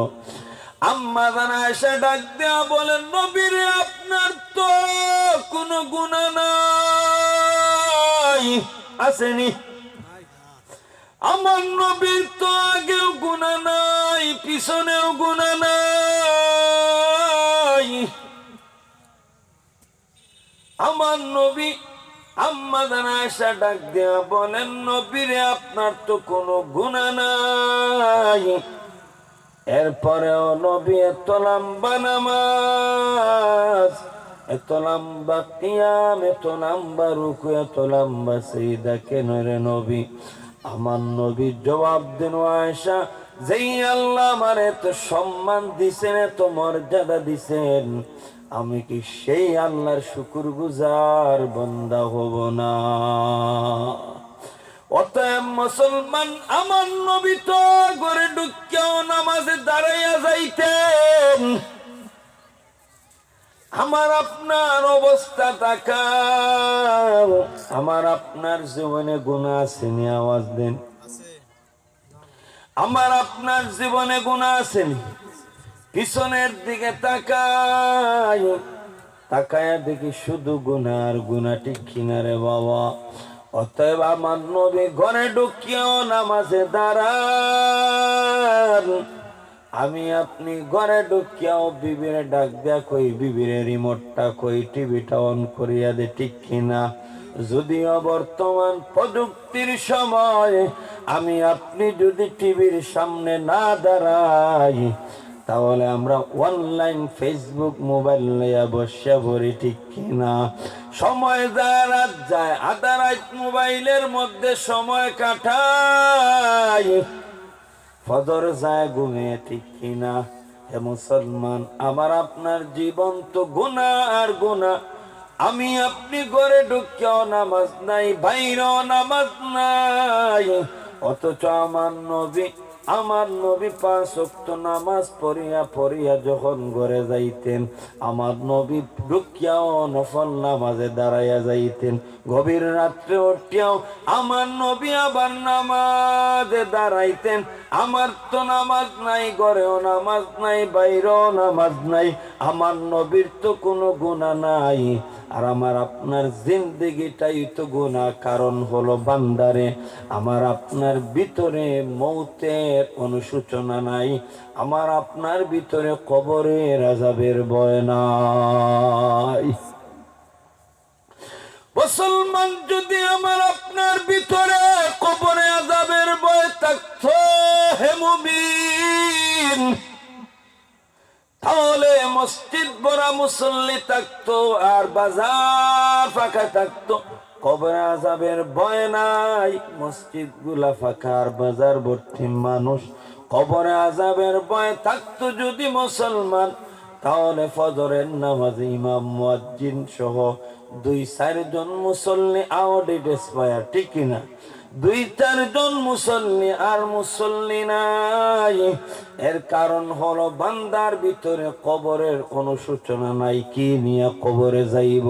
আম্মা জান আয়েশা ডাক দেয়া বলেন, নবীরে আপনার তো কোনো গুনাহ নাই, আসেনি? আমার নবীর তো আগেও গুনাহ নাই, পিছনেও গুনাহ নাই। আমার নবী আম্মা জান আয়েশা ডাক দেয়া বলেন, নবীরে আপনার তো কোনো গুনাহ নাই। এরপরেও নবী এত লম্বা নামাজ, এত লম্বা কিয়াম, এত লম্বা রুকু, এত লম্বা সিজদা কেন রে নবী? আমার নবী জবাব দেন, আয়েশা, যেই আল্লাহ আমার এত সম্মান দিছেন, এত মর্যাদা দিছেন, আমি কি সেই আল্লাহর শুকরগুজার বান্দা হব না? অতএব মুসলমান, আমার নবী তো ঘরে ঢুকিয়াও নামাজে দাঁড়াইয়া যাইতেন। আমার আপনার অবস্থা তাকাও, আমার আপনার জীবনে গুনাহ আসেনি? আওয়াজ দেন। আমার আপনার জীবনে গুনাহ আসেনি? পিছনের দিকে তাকাই, তাকায়া দেখি শুধু গুনাহ আর গুনাহ, ঠিক কিনা রে বাবা? অতএব আমার নবী ঘরে ঢুকিয়াও নামাজে দাঁড়ান। আমি আপনি ঘরে ঢুকিয়াও বিবিরে ডাক দেয়া কই, বিবিরে রিমোটটা কই, টিভিটা অন করিয়া দে, ঠিক কিনা? যদিও বর্তমান প্রযুক্তির সময়, আমি আপনি যদি টিভির সামনে না দাঁড়াই, তাহলে আমরা অনলাইন ফেসবুক মোবাইল নিয়ে বসে পড়ি, ঠিক কিনা? সময় যায়, রাত যায়, আধা রাত মোবাইলের মধ্যে সময় কাটাই, ফজর যায় ঘুমিয়ে, ঠিক কিনা? হে মুসলমান, আমার আপনার জীবন তো গুনাহ আর গুনাহ। আমি আপনি ঘরে ঢুকিয়াও নামাজ নাই, বাইরেও নামাজ নাই, অথচ আমার নবী 5 ওয়াক্ত নামাজ পড়িয়া পড়িয়া যখন ঘরে যাইতেন, আমার নবী ঢুকিয়াও নফল নামাজে দাঁড়াইয়া যাইতেন। গভীর রাত্রে উঠিয়াও আমার নবী আবার নামাজে দাঁড়াইতেন। আমার তো নামাজ নাই, ঘরেও নামাজ নাই, বাইরেও নামাজ নাই, আমার নবীর তো কোনো গুনাহ নাই। আর আমার আপনার জিন্দেগিটাই তো গুনাহ। কারণ হলো বান্দারে, আমার আপনার ভিতরে মৌতের অনুশোচনা নাই, আমার আপনার ভিতরে কবরের আযাবের ভয় নাই। মুসলমান, যদি আমার আপনার ভিতরে কবরে আযাবের ভয় থাকতো, হে মুমিন, তাহলে মসজিদ ভরা মুসল্লি থাকতো, আর বাজার ফাঁকা থাকতো। কবরে আযাবের ভয় নাই, মসজিদ গুলা ফাঁকা আর বাজার ভর্তি মানুষ। কবরে আযাবের ভয় থাকতো যদি মুসলমান, তাহলে ফজরের নামাজে ইমাম মুয়াজ্জিন সহ 2-4 জন মুসল্লি আউট এক্সপায়ার, ঠিক কিনা? 2-4 জন মুসল্লি আর মুসল্লি নাই। এর কারণ হলো বান্দার ভিতরে কবরের অনুশোচনা নাই। কি নিয়ে কবরে যাইব,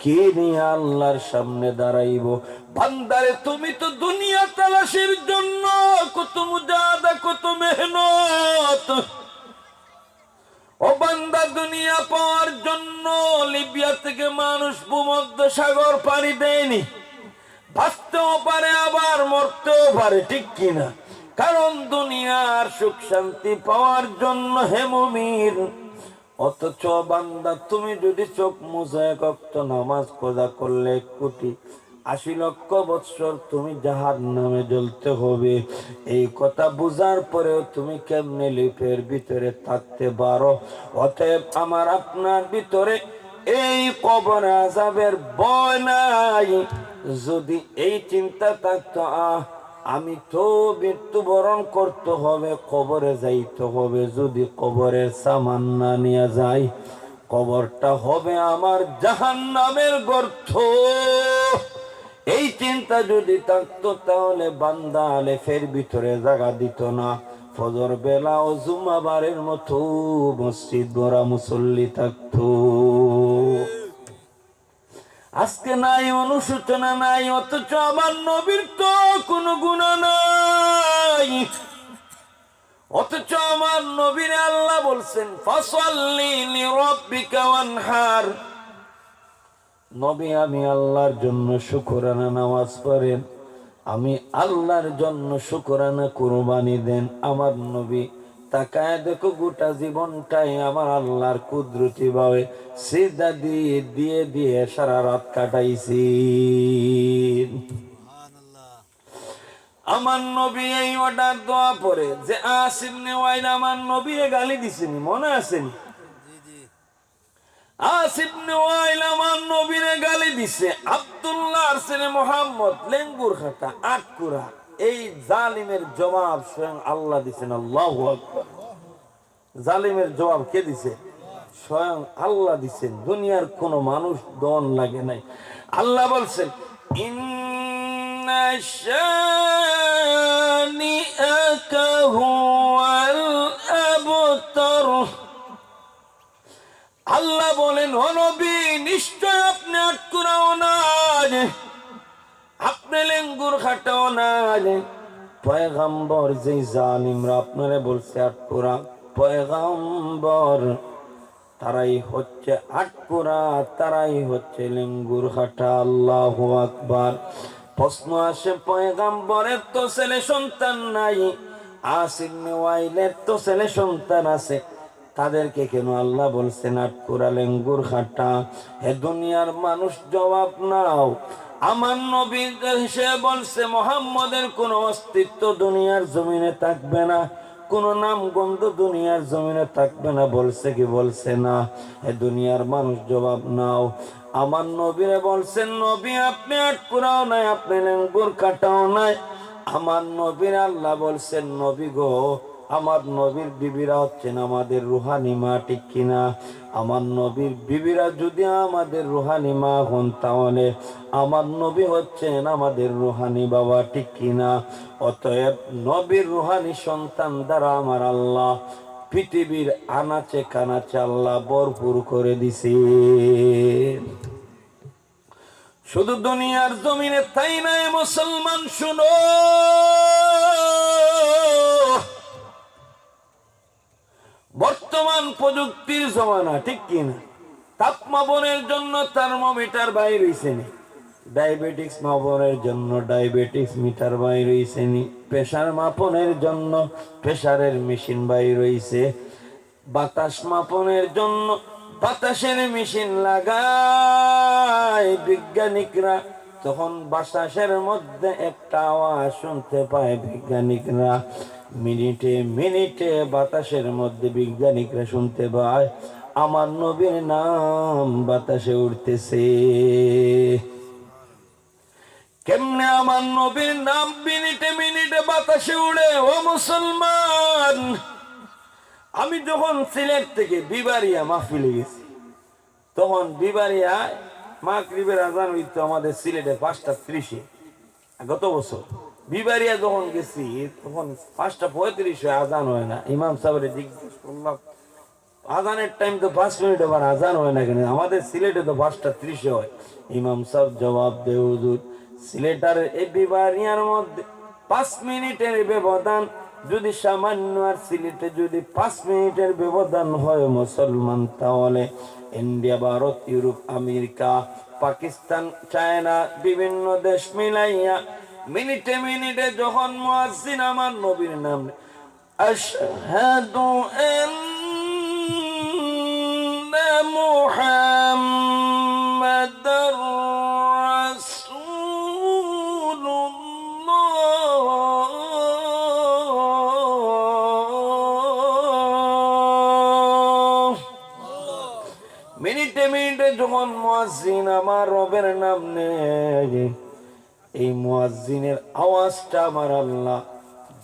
কি নিয়ে আল্লাহর সামনে দাঁড়াইব। বান্দারে তুমি তো দুনিয়া তালাশের জন্য কত মুজাহাদা, কত মেহনত। ও বান্দা, দুনিয়া পাওয়ার জন্য লিবিয়া থেকে মানুষ ভূমধ্য সাগর পাড়ি দেয়নি। বাঁচতেও পারে আবার মরতেও পারে, ঠিক কিনা? কারণ দুনিয়ার সুখ শান্তি পাওয়ার জন্য হে মুমিন। অথচ বান্দা তুমি যদি চোখ মুছে 1 ওয়াক্ত নামাজ কজা করলে 1,80,00,000 বৎসর তুমি জাহান্নামে জ্বলতে হবে। এই কথা বুঝার পরেও তুমি কেমনে লিপের ভিতরে থাকতে পারো? অতএব আমার আপনার ভিতরে এই কবর আযাবের ভয় নাই। যদি এই চিন্তা থাকতো আমি তো মৃত্যুবরণ করতে হবে, কবরে যাইতে হবে, যদি কবরের সামান না নিয়ে যাই কবরটা হবে আমার জাহান্নামের গর্ত, এই চিন্তা যদি থাকতো তাহলে বান্দা আলেফের ভিতরে জায়গা দিত না। ফজর বেলা ও জুমাবারের মতো মসজিদ ভরা মুসল্লি থাকতো। আজকে নাই, অনুশোচনা নাই, অথচ আমার নবীর তো কোনো গুনাহ নাই। অথচ আমার নবীর আল্লাহ বলছেন ফাসাল্লি লিরাব্বিকা ওয়ানহার। নবী আমি আল্লাহর জন্য শুকরানা নামাজ পড়েন, আমি আল্লাহর জন্য শুকরানা কুরবানি দেন। আমার নবী তাকায় দেখো গোটা জীবনটাই আমার আল্লাহর কুদরতি ভাবে সিজদা দিয়ে দিয়ে দিয়ে সারা রাত কাটাইছি। আমার নবী এই অর্ডার দোয়া পড়ে যে আস ইবনে ওয়াইল আমার নবীরে গালি দিছেনি, মনে আছেন? আস ইবনে ওয়াইল আমার নবীরে গালি দিছে। আব্দুল্লাহর ছেলে মুহাম্মদ লেঙ্গুর খাটা আটকুরা। এই জালিমের জবাব স্বয়ং আল্লাহ দিছেন। আল্লাহু আকবার। জালিমের জবাব কে দিছে? স্বয়ং আল্লাহ দিছেন। দুনিয়ার কোন মানুষ দন লাগে নাই। আল্লাহ বলছেন ইন্না শানিআকা হুয়াল আবতার। আল্লাহ বলেন ও নবী নিশ্চয় আপনি আটকুরাও না, আপনি লেঙ্গুর খাটাও না। পয়গম্বর যে জালিমরা আপনারা বলছে আটকুরা, পয়গম্বর তারাই হচ্ছে আটকুরা, তারাই হচ্ছে লেঙ্গুর খাটা। আল্লাহু আকবার। প্রশ্ন আসে পয়গম্বরের তো ছেলে সন্তান নাই, আস ইবনে ওয়াইলের তো ছেলে সন্তান আছে, তাদেরকে কেন আল্লাহ বলছেন আটকুরা, লেঙ্গুর খাটা? হে দুনিয়ার মানুষ জবাব নাও। আমার নবী সে বলছে মুহাম্মদের কোন অস্তিত্ব দুনিয়ার জমিনে থাকবে না, কোন নাম গন্ধ দুনিয়ার জমিনে থাকবে না, বলছে কি বলছে না? হে দুনিয়ার মানুষ জবাব নাও। আমার নবীরে বলছেন নবী আপনি আটকুরাও নাই, আপনি লেঙ্গুর কাটাও নাই। আমার নবীর আল্লাহ বলছেন নবী গো, আমার নবীর বিবিরা হচ্ছেন আমাদের রুহানি মা, ঠিক কিনা? আমার নবীর বিবিরা যদি আমাদের রুহানি মা হন তাহলে আমার নবী হচ্ছেন আমাদের রুহানি বাবা, ঠিক কিনা? অতএব নবীর রুহানি সন্তান দ্বারা আমার আল্লাহ পৃথিবীর আনাচে কানাচে আল্লাহ ভরপুর করে দিছে। শুধু দুনিয়ার জমিনে তাই নাই মুসলমান, শুনো বর্তমান প্রযুক্তির জমানা, ঠিক কিনা? তাপ মাপনের জন্য থার্মোমিটার বাইর হইছে নি, ডায়াবেটিক্স মাপনের জন্য ডায়াবেটিক্স মিটার বাইর হইছে নি, প্রেসার মাপনের জন্য প্রেসারের মেশিন বাইর হইছে, বাতাস মাপনের জন্য বাতাসের মেশিন লাগায় বিজ্ঞানিকরা। তখন বাতাসের মধ্যে একটা আওয়াজ শুনতে পায় বিজ্ঞানিকরা, মিনিটে মিনিটে বাতাসের মধ্যে বিজ্ঞানিকরা শুনতে পায় আমার নবীর নাম বাতাসে উঠতেছে। কেমনে আমার নবীর নাম মিনিটে মিনিটে বাতাসে উড়ে? ও মুসলমান, আমি যখন সিলেট থেকে বিবারিয়া মাহফিলে গেছি, তখন বিবারিয়ায় মাগরিবের আজান হইতো আমাদের সিলেটে 5:30-এ। গত বছর বিবারিয়া যখন গেছি তখন 5:35 আজান হয় না। ইমাম সাহেবের জিজ্ঞেস করলাম আজানের টাইম তো 5 মিনিট, আবার আজান হয় না কেন? আমাদের সিলেটে তো 5:30 হয়। ইমাম সাহেব জবাব দেয়, হুজুর সিলেটার এই বিবারিয়ার মধ্যে 5 মিনিটের ব্যবধান, যদি সামান্য, আর সিলেটে যদি 5 মিনিটের ব্যবধান হয় মুসলমান, তাহলে India, Bharat, Europe, America, Pakistan, China, বিভিন্ন দেশ মিলাইয়া মিনিটে মিনিটে যখন মুয়াজ্জিন আমার নবীর নাম আশহাদু আন্না মুহাম্মাদার রাসূলুল্লাহ, মিনিটে মিনিটে যখন মুয়াজ্জিন আমার রবের নাম নেয়, এই মুয়াজ্জিনের আওয়াজটা আমার আল্লাহ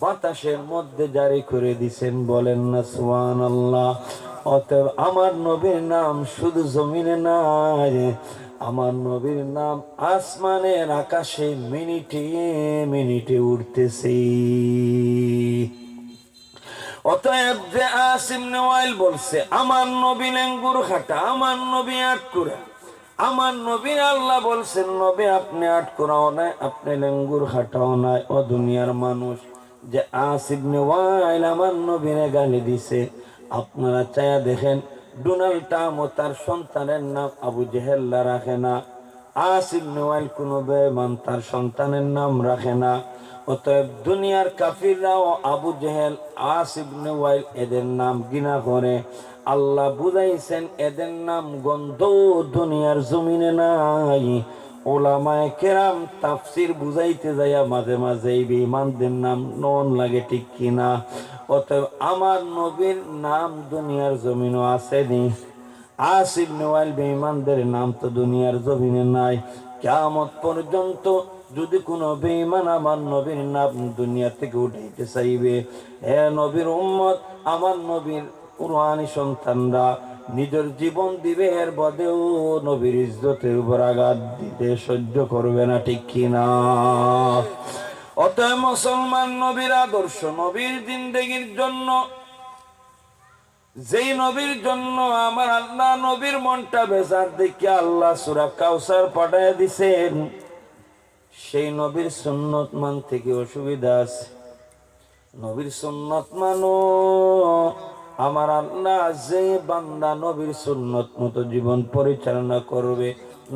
বাতাসের মধ্যে জারি করে দিছেন। বলেন না সুবহানাল্লাহ। অতএব আমার নবীর নাম শুধু জমিনে নাই, আমার নবীর নাম আসমানের আকাশে মিনিটে মিনিটে উঠতেছে। অতএব যে আসিম নেওয়াইল বলছে আমার নবী লেঙ্গুর খাটা, আমার নবী আটকুরা, আমার নবী আল্লাহ বলছেন নবী আপনি আটকুরাও নাই, আপনি লেঙ্গুর খাটাও নাই। ও দুনিয়ার মানুষ, যে আসিম নেওয়াইল আমার নবীরে গালি দিছে, আপনারা চায়া দেখেন ডোনাল্ড ট্রাম্প ও তার সন্তানের নাম আবু জেহেল্লা রাখে না, আসিম নেওয়াইল কোনো বেঈমান তার সন্তানের নাম রাখে না। অতএব দুনিয়ার কাফিররাও আবু জেহেল, আসিব নেওয়াইল এদের নাম ঘৃণা করে। আল্লাহ বুঝাইছেন এদের নাম গন্ধ দুনিয়ার জমিনে নাই। ওলামায়ে কেরাম তাফসীর বুঝাইতে যাইয়া মাঝে মাঝে এই বেঈমানদের নাম নন লাগে, ঠিক কিনা? অতএব আমার নবীর নাম দুনিয়ার জমিনও আছে নি, আসিব নেওয়াইল বেঈমানদের নাম তো দুনিয়ার জমিনে নাই। কিয়ামত পর্যন্ত যদি কোনো বেঈমান আমার নবীর নাম দুনিয়া থেকে উঠাইতে চাইবে, হে নবীর উম্মত, আমার নবীর কুরআনী সন্তানরা নিজের জীবন দিবে, এর বদেও নবীর ইজ্জতের উপর আঘাত দিতে সহ্য করবে না, ঠিক কিনা? অতএব মুসলমান, নবীর আদর্শ, নবীর জিন্দেগির জন্য, যেই নবীর জন্য আমার আল্লাহ নবীর মনটা বেজার দেখে আল্লাহ সূরা কাউসার পাঠায় দিছেন, সেই নবীর সুন্নত মান থেকে অসুবিধা আছে। নবীর সুন্নত মানো, আমার আল্লাহ যে বান্দা নবীর সুন্নত মতো জীবন পরিচালনা করবে,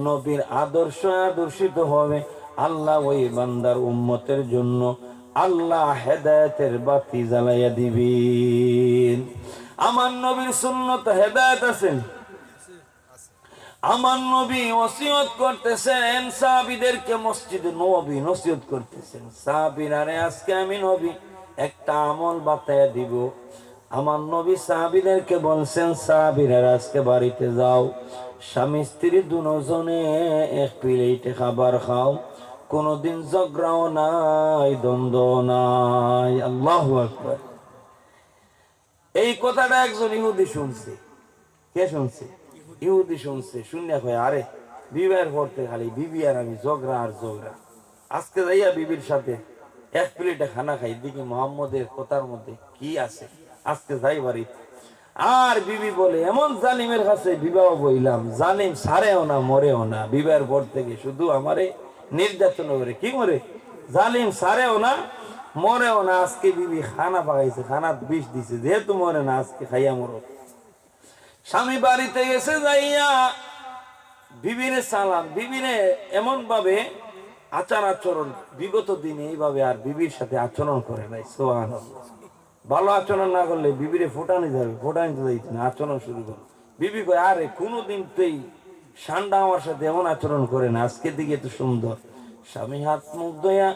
নবীর আদর্শ আদর্শিত হবে, আল্লাহ ওই বান্দার উম্মতের জন্য আল্লাহ হেদায়েতের বাতি জ্বালাইয়া দিবেন। আমার নবীর সুন্নত হেদায়েত আছেন। আমার নবী ওসিয়ত করতেছেন সাহাবীদেরকে, মসজিদে নববী নসিহত করতেছেন, সাহাবীরা রে আজকে আমি নবী একটা আমল বাতায়া দিব। আমার নবী সাহাবীদেরকে বলছেন, সাহাবীরা আজকে বাড়িতে যাও, স্বামী স্ত্রী দুজনে এক প্লেটে খাবার খাও, কোনোদিন ঝগড়াও নাই, দ্বন্দ্ব নাই। আল্লাহু আকবার। এই কথাটা একজন ইহুদি শুনছে। কে শুনছে? ইহুদি শুনছে। শুনে কয়, আরে বিবাহের পড়তে খালি বিবি আর আমি ঝগড়া আর ঝগড়া, আজকে যাইয়া বিবির সাথে এক প্লেটে খানা খাই, দেখি মোহাম্মদের কথার মধ্যে কি আছে, আজকে যাই বাড়ি। আর বিবি বলে, এমন জালিমের কাছে বিবাহ বইলাম, জালিম সারেও না মরেও না, বিবাহের পর থেকে শুধু আমারে নির্যাতন করে। কি মরে? জালিম সারেও না মরেও না। আজকে বিবি খানা পাকাইছে, খানা বিষ দিছে, যেহেতু মরে না আজকে খাইয়া মরো। স্বামী বাড়িতে গেছে, যাইয়া বিবিরে সালাম, বিবিরে এমন ভাবে আচার আচরণ, বিগত দিনে এইভাবে আর বিবির সাথে আচরণ করে নাই। সুবহানাল্লাহ। ভালো আচরণ না করলে বিবিরে ফোটানি যাবে, ফোটানি তো যাইতে না, আচরণ শুরু করে। বিবি কয়, আরে কোনোদিন তো এই ঠান্ডা আমার সাথে এমন আচরণ করে না, আজকের দিকে এত সুন্দর। স্বামী হাত মুখ ধোয়া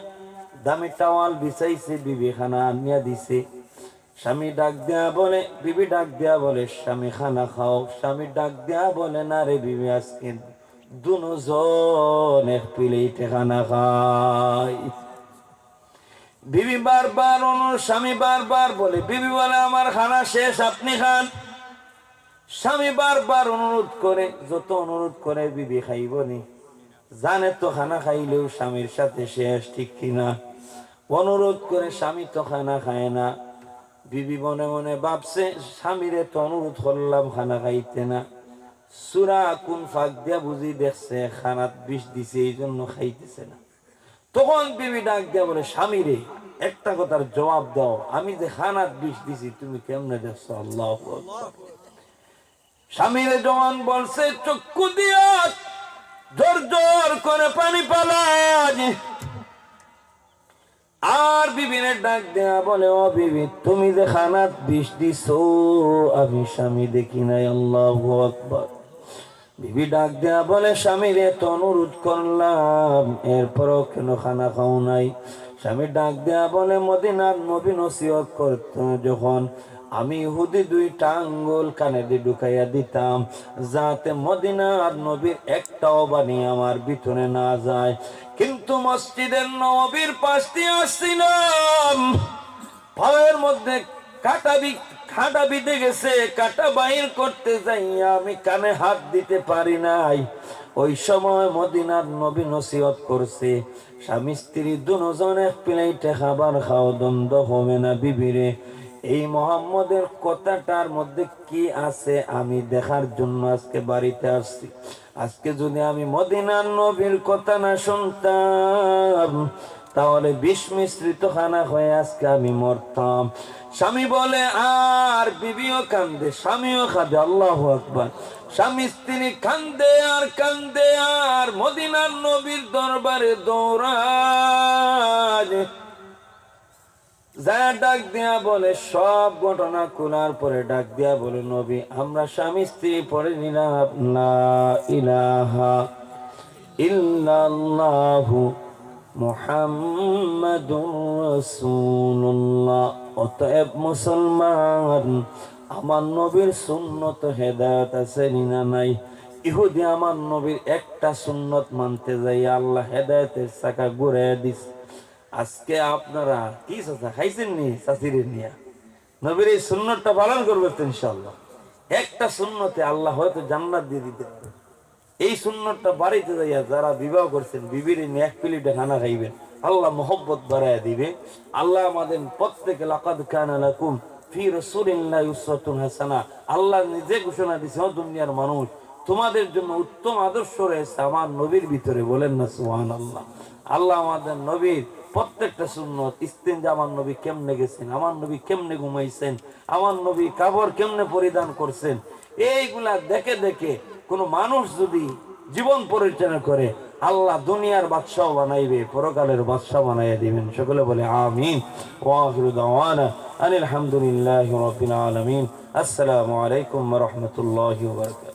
দামি টাওয়াল বিছাইছে, বিবি খানা আনিয়া দিছে। স্বামী ডাক দেয়া বলে, বিবি ডাক দেয়া বলে, স্বামী খানা খাও। স্বামী ডাক দেয়া বলে, না রে বিবি, আজকে দুজন এক প্লেটে খানা খাই। বিবি বারবার স্বামী বারবার বলে, বিবি বলে আমার খানা শেষ, আপনি খান। স্বামী বারবার অনুরোধ করে, যত অনুরোধ করে বিবি খাইব নি, জানে তো খানা খাইলেও স্বামীর সাথে শেষ, ঠিক কিনা? অনুরোধ করে স্বামী তো খানা খায় না। বিবি মনে মনে ভাবছে স্বামীরে তো অনুরোধ করলাম খানা খাইতে না, সুরা কোন ফাঁক দিয়া বুঝি দেখছে খানাত বিষ দিছে, এই জন্য খাইতেছে না। তখন বিবি ডাক দিয়া বলে, স্বামীরে একটা কথার জবাব দাও, আমি যে খানাত বিষ দিছি তুমি কেমনে দেখছো? আল্লাহু আকবার। স্বামীরে জওয়ান বলছে, চক্ষু দিয়া জোর জোর করে পানি পালাজ। আর বিবিনের ডাক দেয়া বলে, ও বিবি তুমি যে খানাত বিষ দিছো আমি স্বামী দেখি নাই। আল্লাহু আকবার। বিবি ডাক দেয়া বলে, স্বামীরে তো অনুরোধ করলাম এরপরও কেন খানা খাও নাই? স্বামী ডাক দেয়া বলে, মদিনার নবী নসিহত করত যখন আমি ইহুদি 2টা আঙ্গুল কানে দিয়ে ঢুকাইয়া দিতাম যাতে মদিনার নবীর একটাও বাণী আমার ভিতরে না যায়। কিন্তু মসজিদের নবীর পাশ দিয়ে আসছিলাম, পায়ের মধ্যে কাঁটা বিঁধে গেছে, কাঁটা বাইর করতে যাইয়া আমি কানে হাত দিতে পারি নাই। ওই সময় মদিনার নবী নসিহত করছে, স্বামী স্ত্রী দুজন এক প্লেটে খাবার খাও, দ্বন্দ্ব হবে না। বিবিরে এই মোহাম্মদের কথাটার মধ্যে কি আছে আমি দেখার জন্য আজকে বাড়িতে আসছি। আজকে যদি আমি মদিনার নবীর কথা না শুনতাম তাহলে বিষ মিশ্রিত খানা হয়ে আজকে আমি মরতাম। স্বামী বলে আর বিবিও কান্দে, স্বামীও খাবে। আল্লাহু আকবার। স্বামী স্ত্রী কান্দে আর কান্দে আর মদিনার নবীর দরবারে দৌড়ায়। যা ডাক দিয়া বলে, সব ঘটনা খোলার পরে ডাক দিয়া বলে, নবী আমরা স্বামী স্ত্রী পড়ে নিলাম লা ইলাহা ইল্লাল্লাহু মুহাম্মাদুর রাসূলুল্লাহ। অতএব মুসলমান, আমার নবীর সুন্নত হেদায়েত আছে না নাই? ইহুদি আমার নবীর একটা সুন্নত মানতে যাই আল্লাহ হেদায়েতের চাকা ঘুরাইয়া দিছে। আজকে আপনারা কি চাচা খাইছেন নি? চাচিরে নিয়া নবীর এই সুন্নতটা পালন করবে তো ইনশাআল্লাহ। একটা সুন্নতে আল্লাহ হয়তো জান্নাত দিয়ে দিতে পারে। এই সুন্নতটা বাড়িতে যাইয়া যারা বিবাহ করছেন বিবির নিয়ে এক প্লেটে খানা খাইবেন, আল্লাহ মোহব্বত বাড়াইয়া দিবে। আল্লাহ আমাদের প্রত্যেকে লাকাদ কানা লাকুম ফি রাসূলিল্লাহি উসওয়াতুন হাসানা, আল্লাহ নিজে ঘোষণা দিয়েছে, ও দুনিয়ার মানুষ তোমাদের জন্য উত্তম আদর্শ রয়েছে আমার নবীর ভিতরে। বলেন না সুবহানাল্লাহ। আল্লাহ আমাদের নবীর প্রত্যেকটা সুন্নত, ইস্তিনজা আমার নবী কেমনে গেছেন, আমার নবী কেমনে ঘুমাইছেন, আমার নবী কাপড় কেমনে পরিধান করছেন, এইগুলা দেখে দেখে কোন মানুষ যদি জীবন পরিচালনা করে আল্লাহ দুনিয়ার বাদশাহ বানাইবে, পরকালের বাদশাহ বানাইয়া দিবেন। সকলে বলে আমিন। ওয়া আখিরু দাওয়ানা আনিল হামদুলিল্লাহি রাব্বিল আলামিন। আসসালামু আলাইকুম ওয়া রাহমাতুল্লাহি ওয়া বারাকাতুহু।